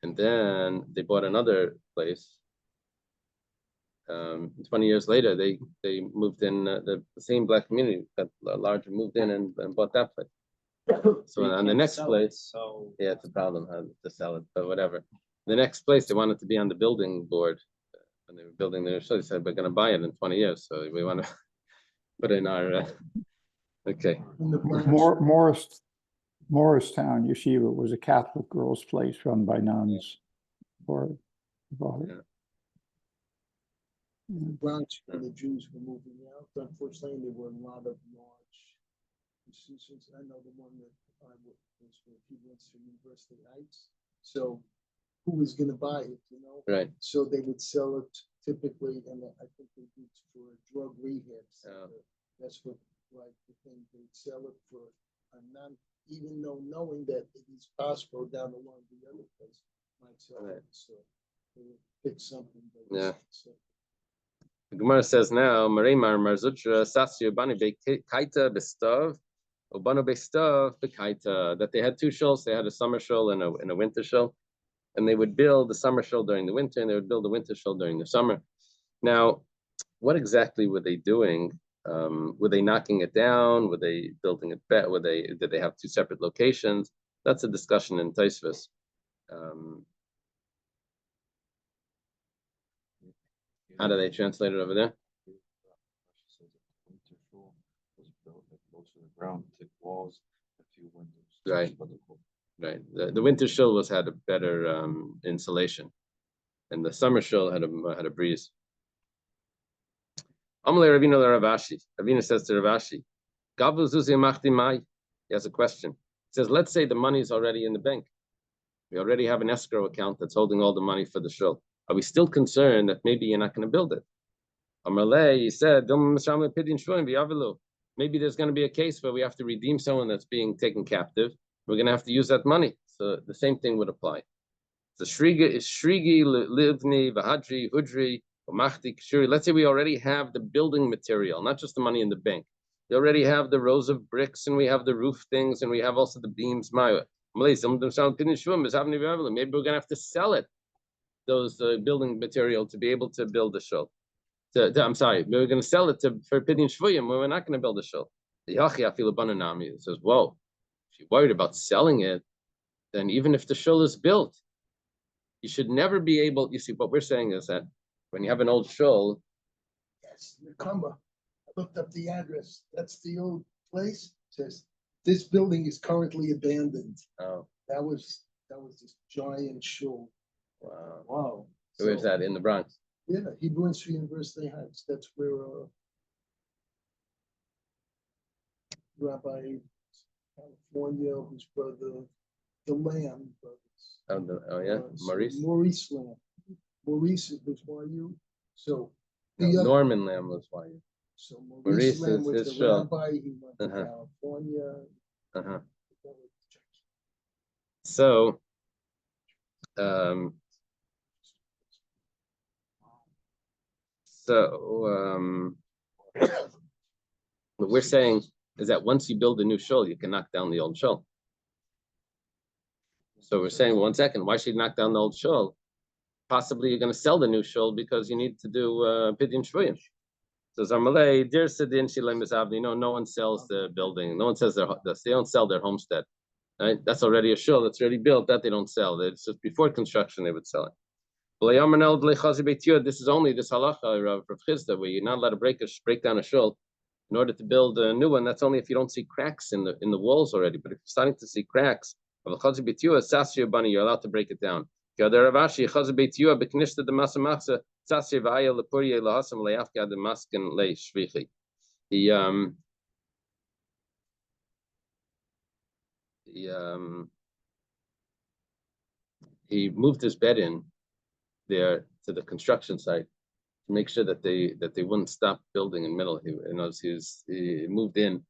And then they bought another place. 20 years later, they moved in. The same black community got larger, moved in and bought that place. So on the next place, yeah, it's a problem how to sell it, but whatever. The next place, they wanted to be on the building board when they were building their show. They said, we're going to buy it in 20 years. So we want to put in our, okay. Morristown Yeshiva was a Catholic girls' place run by nuns. Or bought it. In the Bronx, when the Jews were moving out, unfortunately, there were a lot of large institutions. I know the one that I was with, he went to University Heights. So who was going to buy it, you know? Right. So they would sell it typically, and I think they did for a drug rehab center. That's what, like, the thing, they'd sell it for a non, even though knowing that it is possible down the line, the other place might sell it. So they would pick something. Yeah. The Gemara says now, Mareimar Marzutra Sasya Bani Kaita Bestov, Obano Bestov Bekaita, that they had two shuls. They had a summer shul and a winter shul. And they would build the summer shul during the winter, and they would build the winter shul during the summer. Now, what exactly were they doing? Were they knocking it down? Were they building it better? Did they have two separate locations? That's a discussion in Taisvus. How do they translate it over there? Ground, thick walls, a few windows. Right. Right. The winter shul had a better insulation, and the summer shul had a breeze. Amalei Ravina Ravashi. Ravina says to Ravashi, Gavu Zuzi Machdi Mai. He has a question. He says, let's say the money is already in the bank. We already have an escrow account that's holding all the money for the shul. Are we still concerned that maybe you're not going to build it? Amalei, he said, maybe there's going to be a case where we have to redeem someone that's being taken captive. We're going to have to use that money. So the same thing would apply. The Shrigi is Shrigi, Livni, Vahadri, Hudri, Machdi, Kshuri. Let's say we already have the building material, not just the money in the bank. We already have the rows of bricks, and we have the roof things, and we have also the beams. Maybe we're going to have to sell it, those building material, to be able to build the shul. I'm sorry, we're going to sell it for Pidyon Shvuyim, we're not going to build a shul. The Yachi Afilu Bananami says, whoa, if you're worried about selling it, then even if the shul is built, you should never be able, you see, what we're saying is that when you have an old shul. Yes, Nakamba. I looked up the address. That's the old place. It says this building is currently abandoned. Oh. That was this giant shul. Wow. Wow. Where's that? In the Bronx? Yeah, Hebrew University Heights. That's where Rabbi California, whose brother, the Lamb brothers. Oh yeah, Maurice. Maurice Lamb. Maurice was YU. So Norman Lamb was YU. So Maurice Lamb was the shul. rabbi. He went to California. So, what we're saying is that once you build a new shul, you can knock down the old shul. So we're saying, 1 second, why should you knock down the old shul? Possibly you're going to sell the new shul because you need to do Pidyon Shvuyim. So Zarmalei, dear Sidin Shilem Mizavni, no one sells the building. No one says they don't sell their homestead. Right? That's already a shul. That's already built. That they don't sell. It's just before construction they would sell it. This is only this halacha of Chisda, where you're not allowed to break down a shul in order to build a new one. That's only if you don't see cracks in the walls already. But if you're starting to see cracks of a chazi b'tiyua, sasya bani, you're allowed to break it down. Ravashi chazi b'tiyua b'knishta de masa machsa sasya v'aya lepurye lahasam le'afka de masken le'shvichi. He moved his bed in there to the construction site to make sure that they wouldn't stop building in the middle. He moved in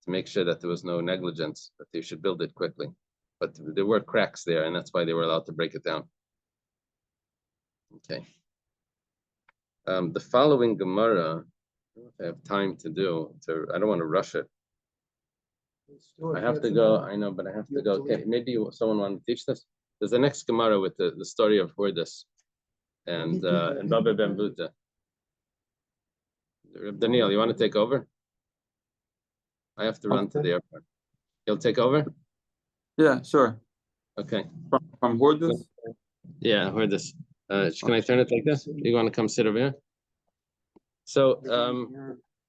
to make sure that there was no negligence, that they should build it quickly. but there were cracks there, and that's why they were allowed to break it down. Okay. The following Gemara, I don't know if I have time to do. I don't want to rush it. I have to go. I know, but I have to go. Okay, maybe someone want to teach this. There's the next Gemara with the story of Hordis and Baba Ben Buta. Daniel, you want to take over? I have to run to the airport. You'll take over? Yeah, sure. Okay. From Hordis? Yeah, Hordis. Can I turn it like this? You want to come sit over here? So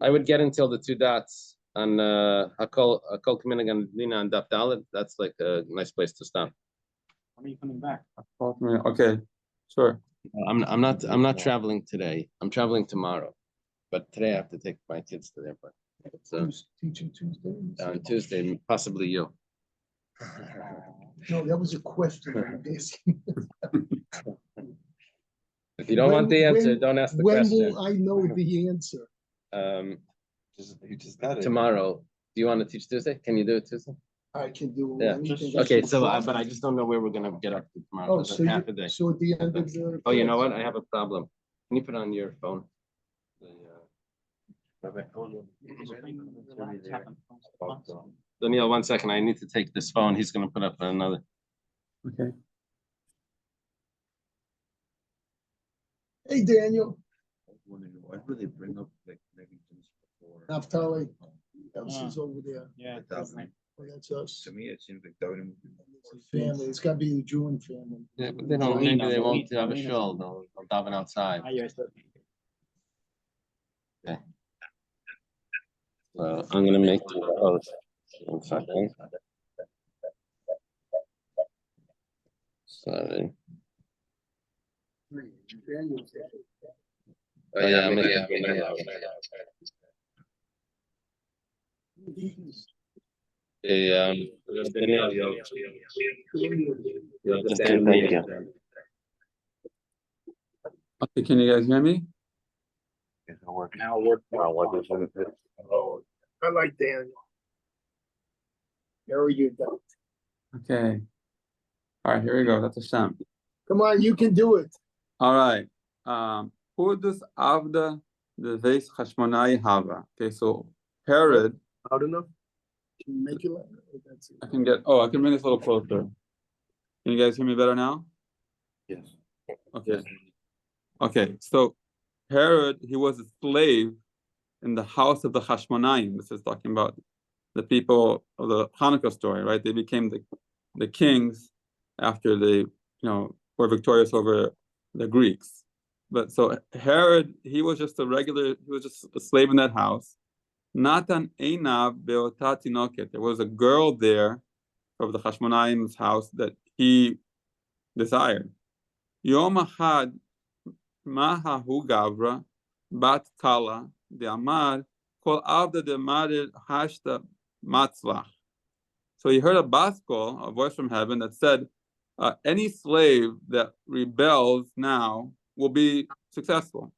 I would get until the two dots on Hakol Kaminig Lina and Daf Dalet. That's like a nice place to stop. When are you coming back? Okay, sure. I'm not traveling today. I'm traveling tomorrow, but today I have to take my kids to the airport. So Teaching Tuesday? on Tuesday, possibly you. No, that was a question. I was asking. If you don't want the answer, don't ask the question. When will I know the answer? You just got it. Tomorrow. Do you want to teach Tuesday? Can you do it Tuesday? I can do Yeah. anything. Okay, so but I just don't know where we're gonna get up to tomorrow. Oh, It's so half a day. so at the end of the. Oh, you know what? I have a problem. Can you put on your phone? Daniel, 1 second. I need to take this phone. He's gonna put up another. Okay. Hey, Daniel, Why do they bring up like negligence before? Naftali, else is over there. Yeah. Oh, that's us. To me, it seems like that would. It's a family. It's gotta be the Jew family. Yeah, but they don't. Maybe they won't have a shul. They'll daven outside. Okay. So I'm gonna make the post. 1 second. Sorry. Oh yeah, I'm making Daniel, you'll understand. Thank you. Okay, can you guys hear me? Now work. I like Daniel. There you go. Okay. All right, here we go. That's a sham. Come on, you can do it. All right. Hordis Avda the Veis Hashmonai Hava. Okay, so Herod. Loud enough? Can you make it louder? That's it. I can bring this a little closer. Can you guys hear me better now? Yes. Okay. Okay, so Herod, he was a slave in the house of the Hashmonaim. This is talking about the people of the Hanukkah story, right? They became the kings after they, were victorious over the Greeks. But so Herod, he was just a slave in that house. Natan Einav Beota Tinoket. There was a girl there of the Hashmonaim's house that he desired. Yom Ahad Mahahu Gavra Bat Kala de Amar Kol Avda de Marir Hashta Matzlach. So he heard a baskol, a voice from heaven that said, any slave that rebels now will be successful.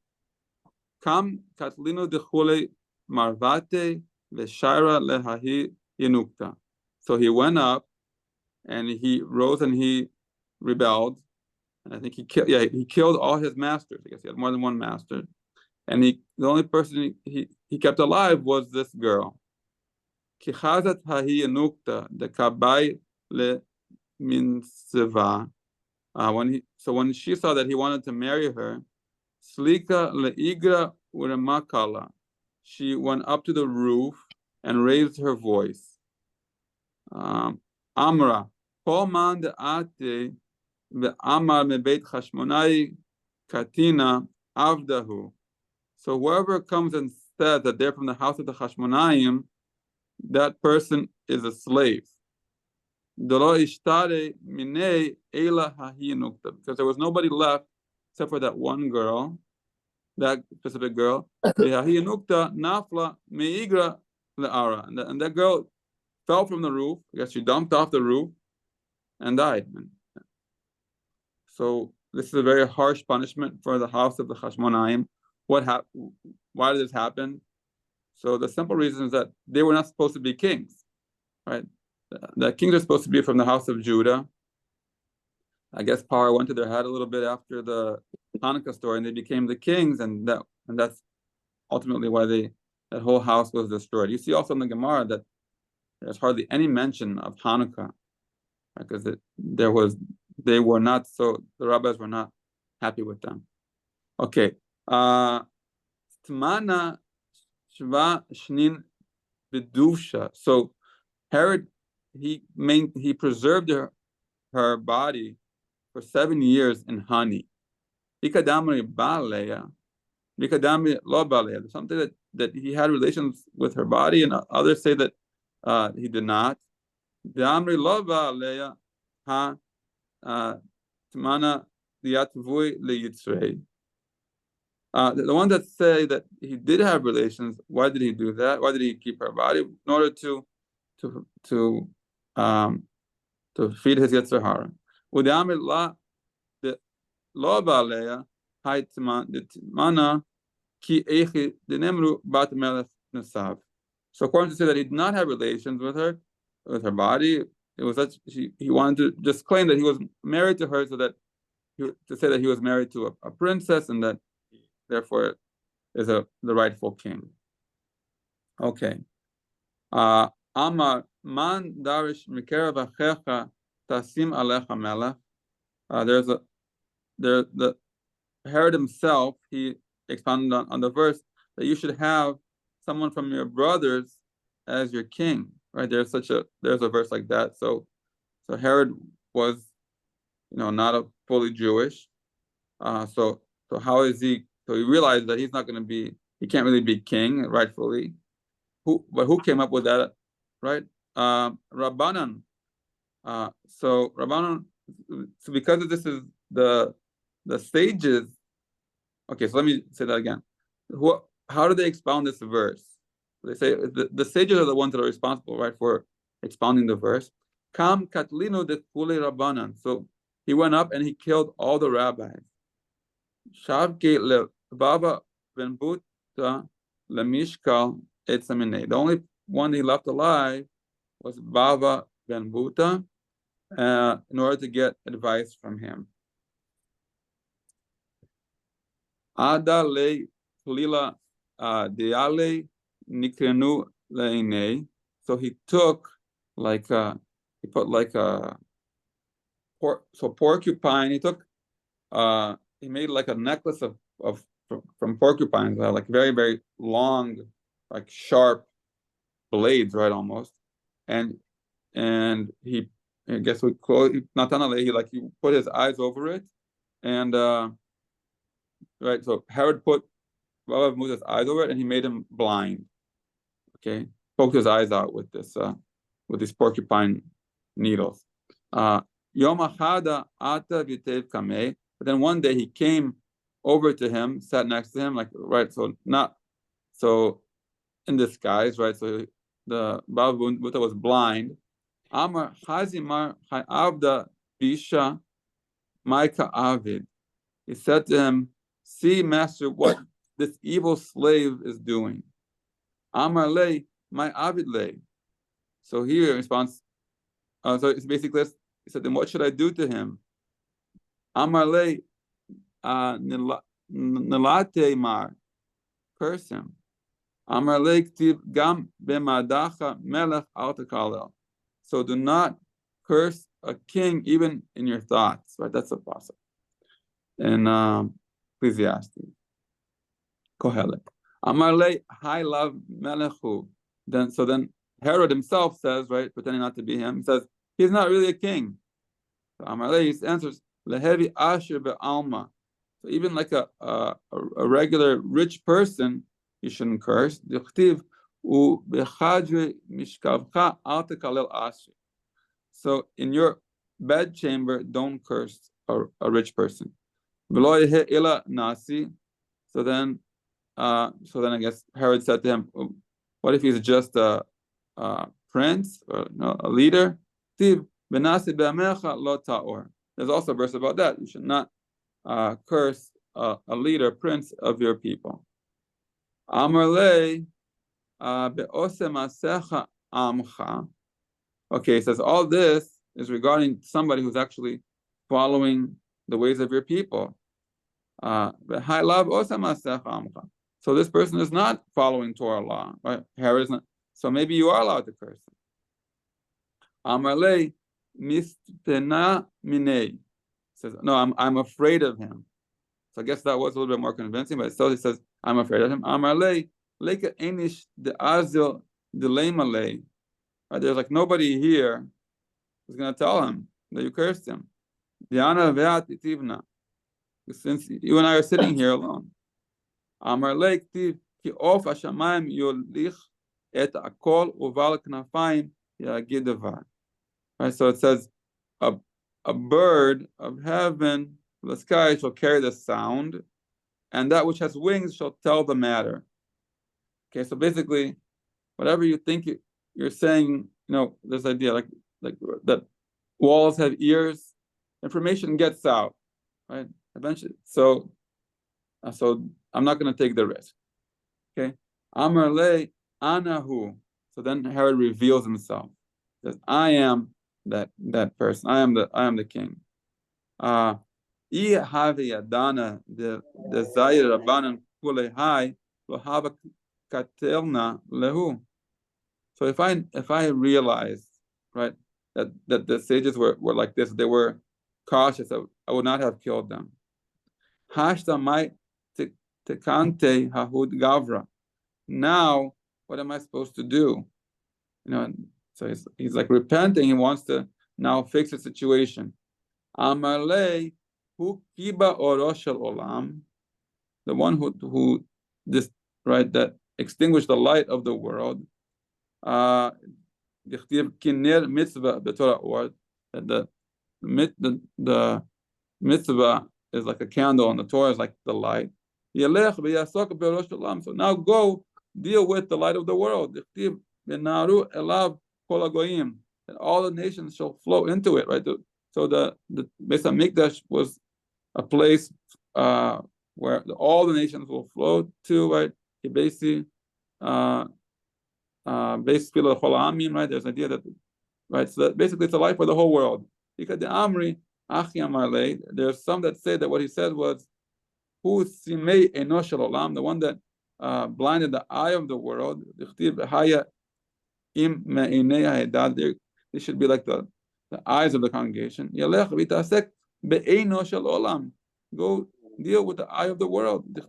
Kam Katlino de Chule Marvate Veshaira Lehahi Yenukta. So he went up and he rose and he rebelled. And I think he killed all his masters. I guess he had more than one master. And the only person he kept alive was this girl. Kichazat Hahi Yenukta de Kabai Le Minseva. When she saw that he wanted to marry her, Slika Leigra Uremakala. She went up to the roof and raised her voice. Amra, Kol man de ate ve'amar mebeit Hashmonai Katina Avdahu. So whoever comes and says that they're from the house of the Hashmonaim, that person is a slave. Because there was nobody left except for that one girl, that specific girl. And that girl fell from the roof. I guess she dumped off the roof and died. So this is a very harsh punishment for the house of the Hashmonaim. Why did this happen? So the simple reason is that they were not supposed to be kings, right? the kings are supposed to be from the house of Judah. I guess power went to their head a little bit after the Hanukkah story, and they became the kings, and that's ultimately why that whole house was destroyed. You see also in the Gemara that there's hardly any mention of Hanukkah, because the rabbis were not happy with them. Okay. Tmana Shva Shnin Bidusha. So Herod, he preserved her body for 7 years in honey. Ikadamri Baleya. Ikadamri Lo Baleya. Something that he had relations with her body, and others say that he did not. Damri Lo Baleya ha Tmana Liatvui Leyitzrei. The ones that say that he did have relations, why did he do that? Why did he keep her body? In order to feed his Yetzer Hara. U'de'amir la lo ba'aleya hay t'mana ki eichi denemru bat melech nesav. So according to say that he did not have relations with her body, it was that he wanted to just claim that he was married to her, so that to say that he was married to a princess, and that therefore is the rightful king. Okay. Amar man darish mikerav achecha tasim alecha melech. The Herod himself, he expounded on the verse that you should have someone from your brothers as your king. Right? There's a verse like that. So Herod was, not a fully Jewish. So how is he? So he realized that he can't really be king rightfully. Who came up with that, right? Rabbanan. So Rabbanan. So because this is the sages. Okay, so let me say that again. How do they expound this verse? They say the sages are the ones that are responsible, right, for expounding the verse. Kam katlinu de kule Rabbanan. So he went up and he killed all the rabbis. Shavke le Baba ben Buta le Mishkal etzaminei. The only one he left alive was Baba ben Buta, in order to get advice from him. Ada le kulila deale nikrenu leinei. So he took he put a porcupine. He took he made like a necklace from porcupines, like very, very long, like sharp blades, right, almost. And he, I guess we call it Natanale, he put his eyes over it, and right. So Herod put Baba Musa's eyes over it, and he made him blind. Okay, poked his eyes out with these porcupine needles. Yom Achada Ata Vitev Kamei. But then one day he came over to him, sat next to him, like, right, so in disguise, right? So the Baba Buddha was blind. Amar Hazimar Hayavda Bisha Maika Avid. He said to him, "See, master, what this evil slave is doing." Amar lei, my Avid lei. So here in response, so it's basically this. He said, "Then what should I do to him?" Amar lei, nilate mar, curse him. Amar lei ktiv gam b'madacha melech al tekalel. So do not curse a king even in your thoughts. Right, that's a pasuk. And Ecclesiastes. Kohelet. Amar lei hai lav melechu. Then Herod himself says, right, pretending not to be him, he says he's not really a king. So Amar lei answers lehevi asher be'alma. So even like a regular rich person, you shouldn't curse. Dichtiv u bechadre mishkavcha al tekalel asher. So in your bedchamber, don't curse a rich person. V'lo yehe ela nasi. So then I guess Herod said to him, "What if he's just a prince or a leader?" There's also a verse about that. You should not curse a leader, prince of your people. Amar lei be'ose masecha amcha. Okay, it says all this is regarding somebody who's actually following the ways of your people. So this person is not following Torah law, right? Is not, so maybe you are allowed to curse him. Amarle mistena minei says, no, I'm afraid of him. So I guess that was a little bit more convincing, but still he says, I'm afraid of him. Amarle leka enish de azil dilemale. Right? There's like nobody here who's going to tell him that you cursed him. Diana ve'at itivna. Since you and I are sitting here alone. Amarle ktiv ki of hashamayim yolich et akol uval knafayim yagid davar. Right, so it says, a bird of heaven, the sky shall carry the sound, and that which has wings shall tell the matter. Okay, so basically, whatever you think you're saying, this idea like that walls have ears, information gets out, right? Eventually, so I'm not going to take the risk. Okay, Amar le anahu. So then Herod reveals himself. He says, I am that person. I am the king. I have yadana the desire rabbanan kulehai lo hava katelna lehu. So if I realized, right, that the sages were like this, they were cautious, I would not have killed them. Hashta mai tekante hahud gavra. Now what am I supposed to do? So he's like repenting. He wants to now fix the situation. Amalei hu kiba oroshel olam, the one who this right that extinguished the light of the world. The mitzvah the Torah or that the mitzvah is like a candle and the Torah is like the light. So now go deal with the light of the world. And all the nations shall flow into it, right? So the Basra Mikdash was a place where all the nations will flow to, right? Basically, right? There's an idea that, right? So that basically it's a light for the whole world. Because the Amri, there's some that say that what he said was, who simei enoshel olam, the one that blinded the eye of the world. They should be like the eyes of the congregation. Go deal with the eye of the world. Because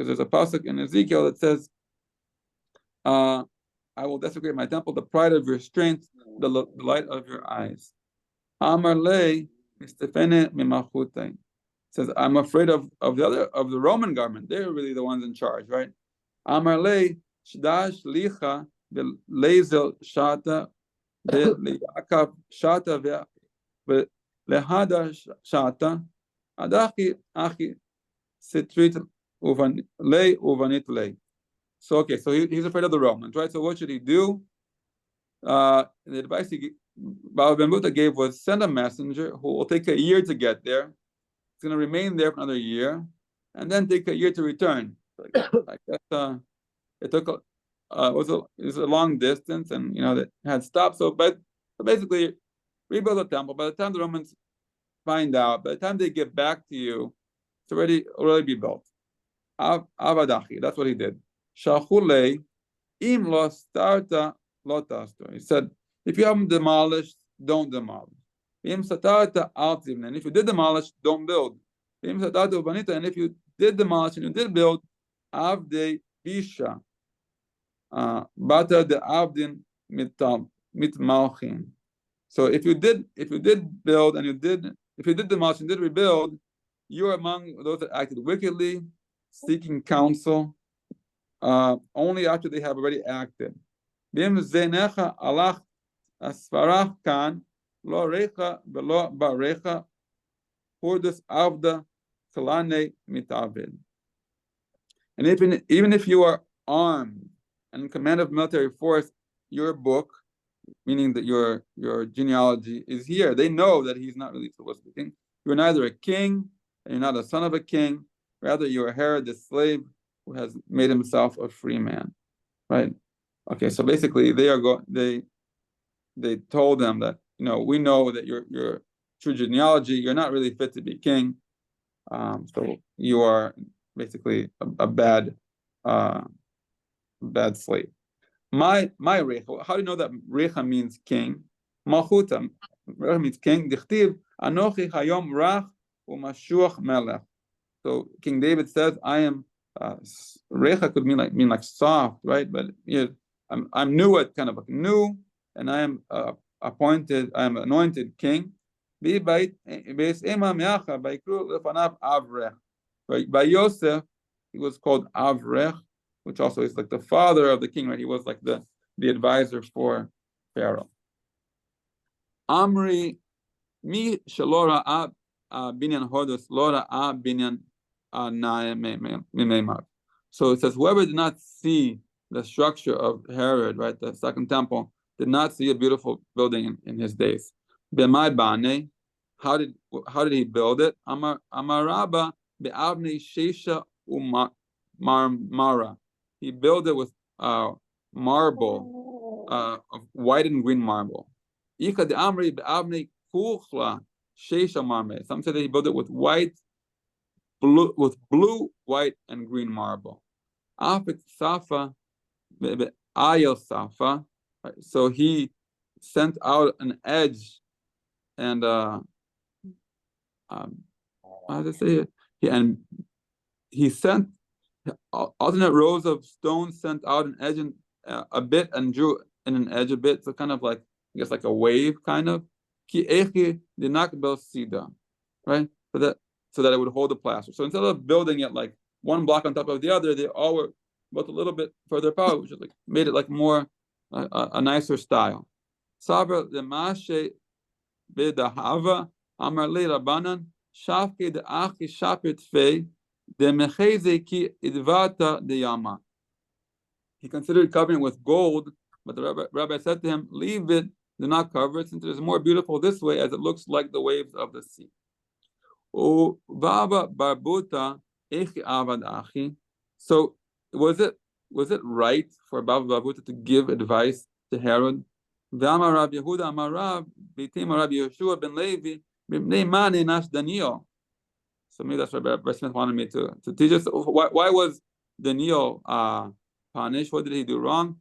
there's a pasuk in Ezekiel that says, I will desecrate my temple, the pride of your strength, the light of your eyes. Amar le mistefene mimachutai. Says, I'm afraid of the Roman government. They're really the ones in charge, right? Amar le shdash licha lezel shata ve'liakav shata ve'lehada shata adachi achi sitrit uvanit le. So okay, so he's afraid of the Romans, right? So what should he do? The advice Baba Ben Buddha gave was send a messenger who will take a year to get there. It's going to remain there for another year, and then take a year to return. I guess it took it was a long distance, and that had stopped. So basically, rebuild the temple. By the time the Romans find out, by the time they get back to you, it's already be built. Avadachi, that's what he did. Shachule im lo starta lo tasto. He said, if you haven't demolished, don't demolish. Im satarta al tivne. And if you did demolish, don't build. Im satarta ubanita. And if you did demolish and you did build, avde bisha. Bata de avdin mit malchin. So if you did build and if you did demolish and did rebuild, you are among those that acted wickedly, seeking counsel, only after they have already acted. Bim zenecha alach asfarach kan lo recha velo barecha hurdus avda kalane mitavid. And even if you are armed and in command of military force, your book, meaning that your genealogy is here. They know that he's not really supposed to be king. You're neither a king and you're not a son of a king. Rather, you are Herod, the slave who has made himself a free man, right? Okay, so basically they told them that, we know that your true genealogy, you're not really fit to be king. So you are basically a bad slave. My Recha, how do you know that Recha means king? Malchuta, Recha means king. Dichtiv, Anochi Hayom Rach u'Mashuach Melech. So King David says, I am, Recha could mean like soft, right? But I'm new at kind of like new, and I am appointed, I am anointed king. By Yosef, he was called Avrech, which also is like the father of the king, right? He was like the advisor for Pharaoh. Amri mi shalora binyan hodus lora binyan mimemar. So it says, whoever did not see the structure of Herod, right, the second temple, did not see a beautiful building in his days. B'mai bane, how did he build it? Amaraba be'avnei shesha u'marmara. He built it with marble, of white and green marble. Ika de amri be'avnei kuchla shesha marme. Some say that he built it with blue, white, and green marble. Afik safa be'ayel safa. So he sent out an edge, and how does it say it? He sent alternate rows of stones, sent out an edge and a bit, and drew in an edge a bit. So kind of like, I guess, like a wave, kind of. Ki echi dinak bel sida, right? So that it would hold the plaster. So instead of building it like one block on top of the other, they all were built a little bit further apart, which is like made it like more a nicer style. Sabra the mashe b'dahava amar le rabanan shafke de achi shapit fei de mecheze ki idvata de yama. He considered covering it with gold, but the rabbi said to him, leave it, do not cover it, since it is more beautiful this way, as it looks like the waves of the sea. So was it right for Baba Barbuta to give advice to Herod? So maybe that's what Rabbi Smith wanted me to teach us. Why was Daniel punished? What did he do wrong?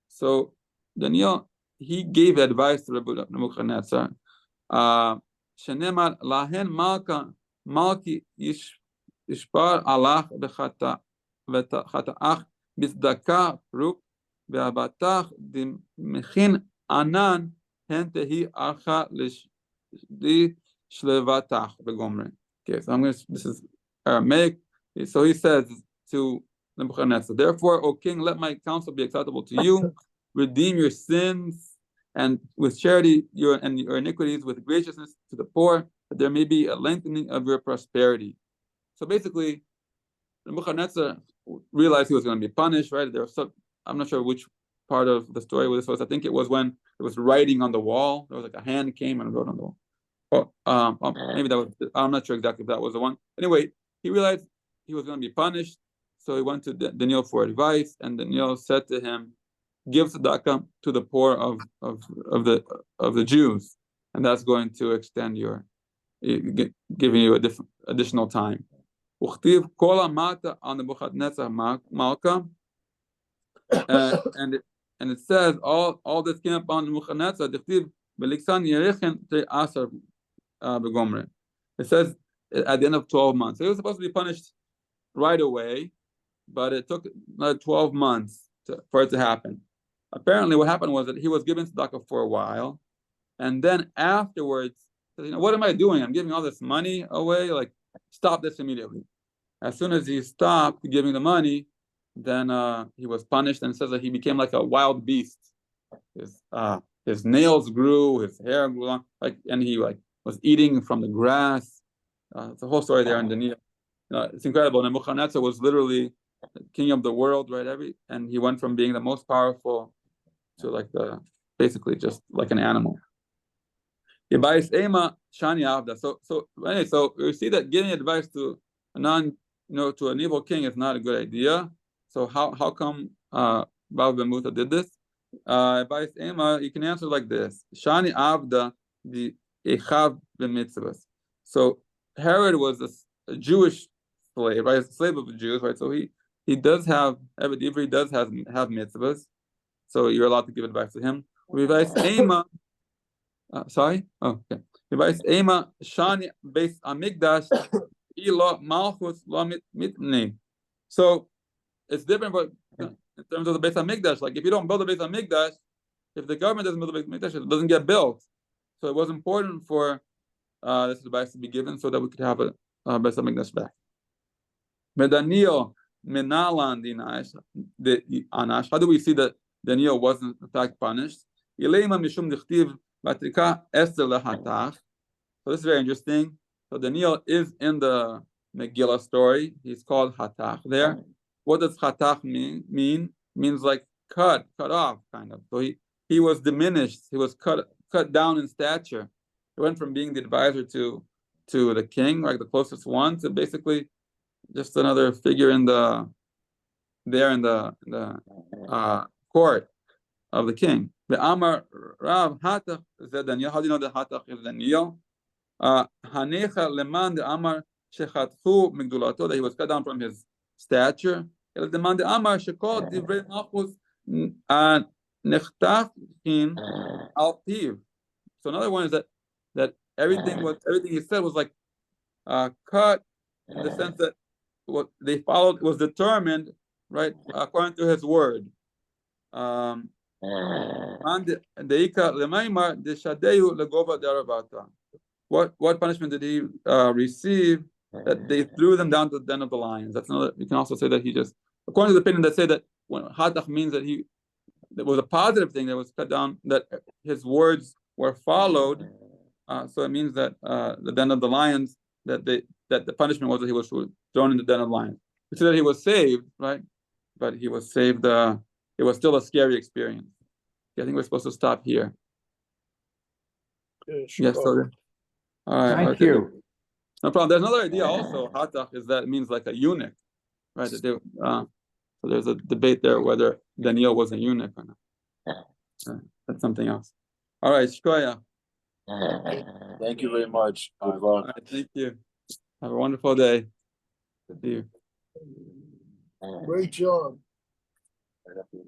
So Daniel, he gave advice to Nebuchadnezzar. Shenemar lahen malki yishpar alach b'chataach bizdaka ruk ve'abatach dimechin anan hentehi archa shlevatach begomre. Okay, so this is Aramaic. So he says to Nebuchadnezzar, therefore, O king, let my counsel be acceptable to you. Redeem your sins, and with charity your iniquities, with graciousness to the poor, that there may be a lengthening of your prosperity. So basically, Nebuchadnezzar realized he was going to be punished, right? I'm not sure which part of the story this was. I think it was when it was writing on the wall. There was like a hand came and wrote on the wall. Maybe that was, I'm not sure exactly if that was the one. Anyway, he realized he was going to be punished, so he went to Daniel for advice, and Daniel said to him, give tzedakah to the poor of the Jews, and that's going to extend giving you additional time. And it says all this came upon Nebuchadnezzar. It says at the end of 12 months. So he was supposed to be punished right away, but it took 12 months for it to happen. Apparently, what happened was that he was given tzedakah for a while, and then afterwards, what am I doing? I'm giving all this money away. Like, stop this immediately. As soon as he stopped giving the money, then he was punished, and it says that he became like a wild beast. His nails grew, his hair grew long, and he was eating from the grass. It's a whole story there in Daniel. It's incredible. Nebuchadnezzar was literally king of the world, right? And he went from being the most powerful to basically just like an animal. So we see that giving advice to to an evil king is not a good idea. So how come Bava ben Muta did this? By Ema, you can answer like this: Shani Avda the Echav b'mitzvahs. So Herod was a Jewish slave, right? A slave of the Jews, right? So he does have he does have mitzvahs. So you're allowed to give advice to him. Revice Ema. Sorry. Oh, okay. Revice Ema Shani based Amigdash Ila Malchus La Mitne. So it's different, but in terms of the Beis Hamikdash, like if you don't build the Beis Hamikdash, if the government doesn't build the Beis Hamikdash, it doesn't get built. So it was important for this advice to be given so that we could have a Beis Hamikdash back. Medaniel Menalan Dinash the Anash. How do we see that Daniel wasn't in fact punished? Ilema Mishum Dichtiv Batrika Esther Lehatach. So this is very interesting. So Daniel is in the Megillah story. He's called Hatach there. What does Hatach mean? Means like cut off, kind of. So he was diminished. He was cut down in stature. He went from being the advisor to the king, like the closest one, to basically just another figure in the court of the king. The Amar Rav Hatach is Daniel. How do you know that Hatach is Daniel? Hanecha leman de Amar shechatchu migdulato, that he was cut down from his stature. El deman de Amar shekol divrei malchus nechtachin al piv. So another one is that everything he said was like cut in the sense that what they followed was determined, right, according to his word. What punishment did he receive that they threw them down to the den of the lions? That's another. You can also say that he just, according to the opinion that say that when Hatach means that that was a positive thing that was cut down, that his words were followed. So it means that the den of the lions, that the punishment was that he was thrown in the den of lions. We say that he was saved, right? But he was saved. It was still a scary experience. I think we're supposed to stop here. Yes, so all right. Thank you. No problem. There's another idea also. Hatach is that it means like a eunuch, right? That so there's a debate there whether Daniel was a eunuch or not. That's something else. All right, Shkoya. Thank you very much. Good luck. All right, thank you. Have a wonderful day. See you. Great job. Right after the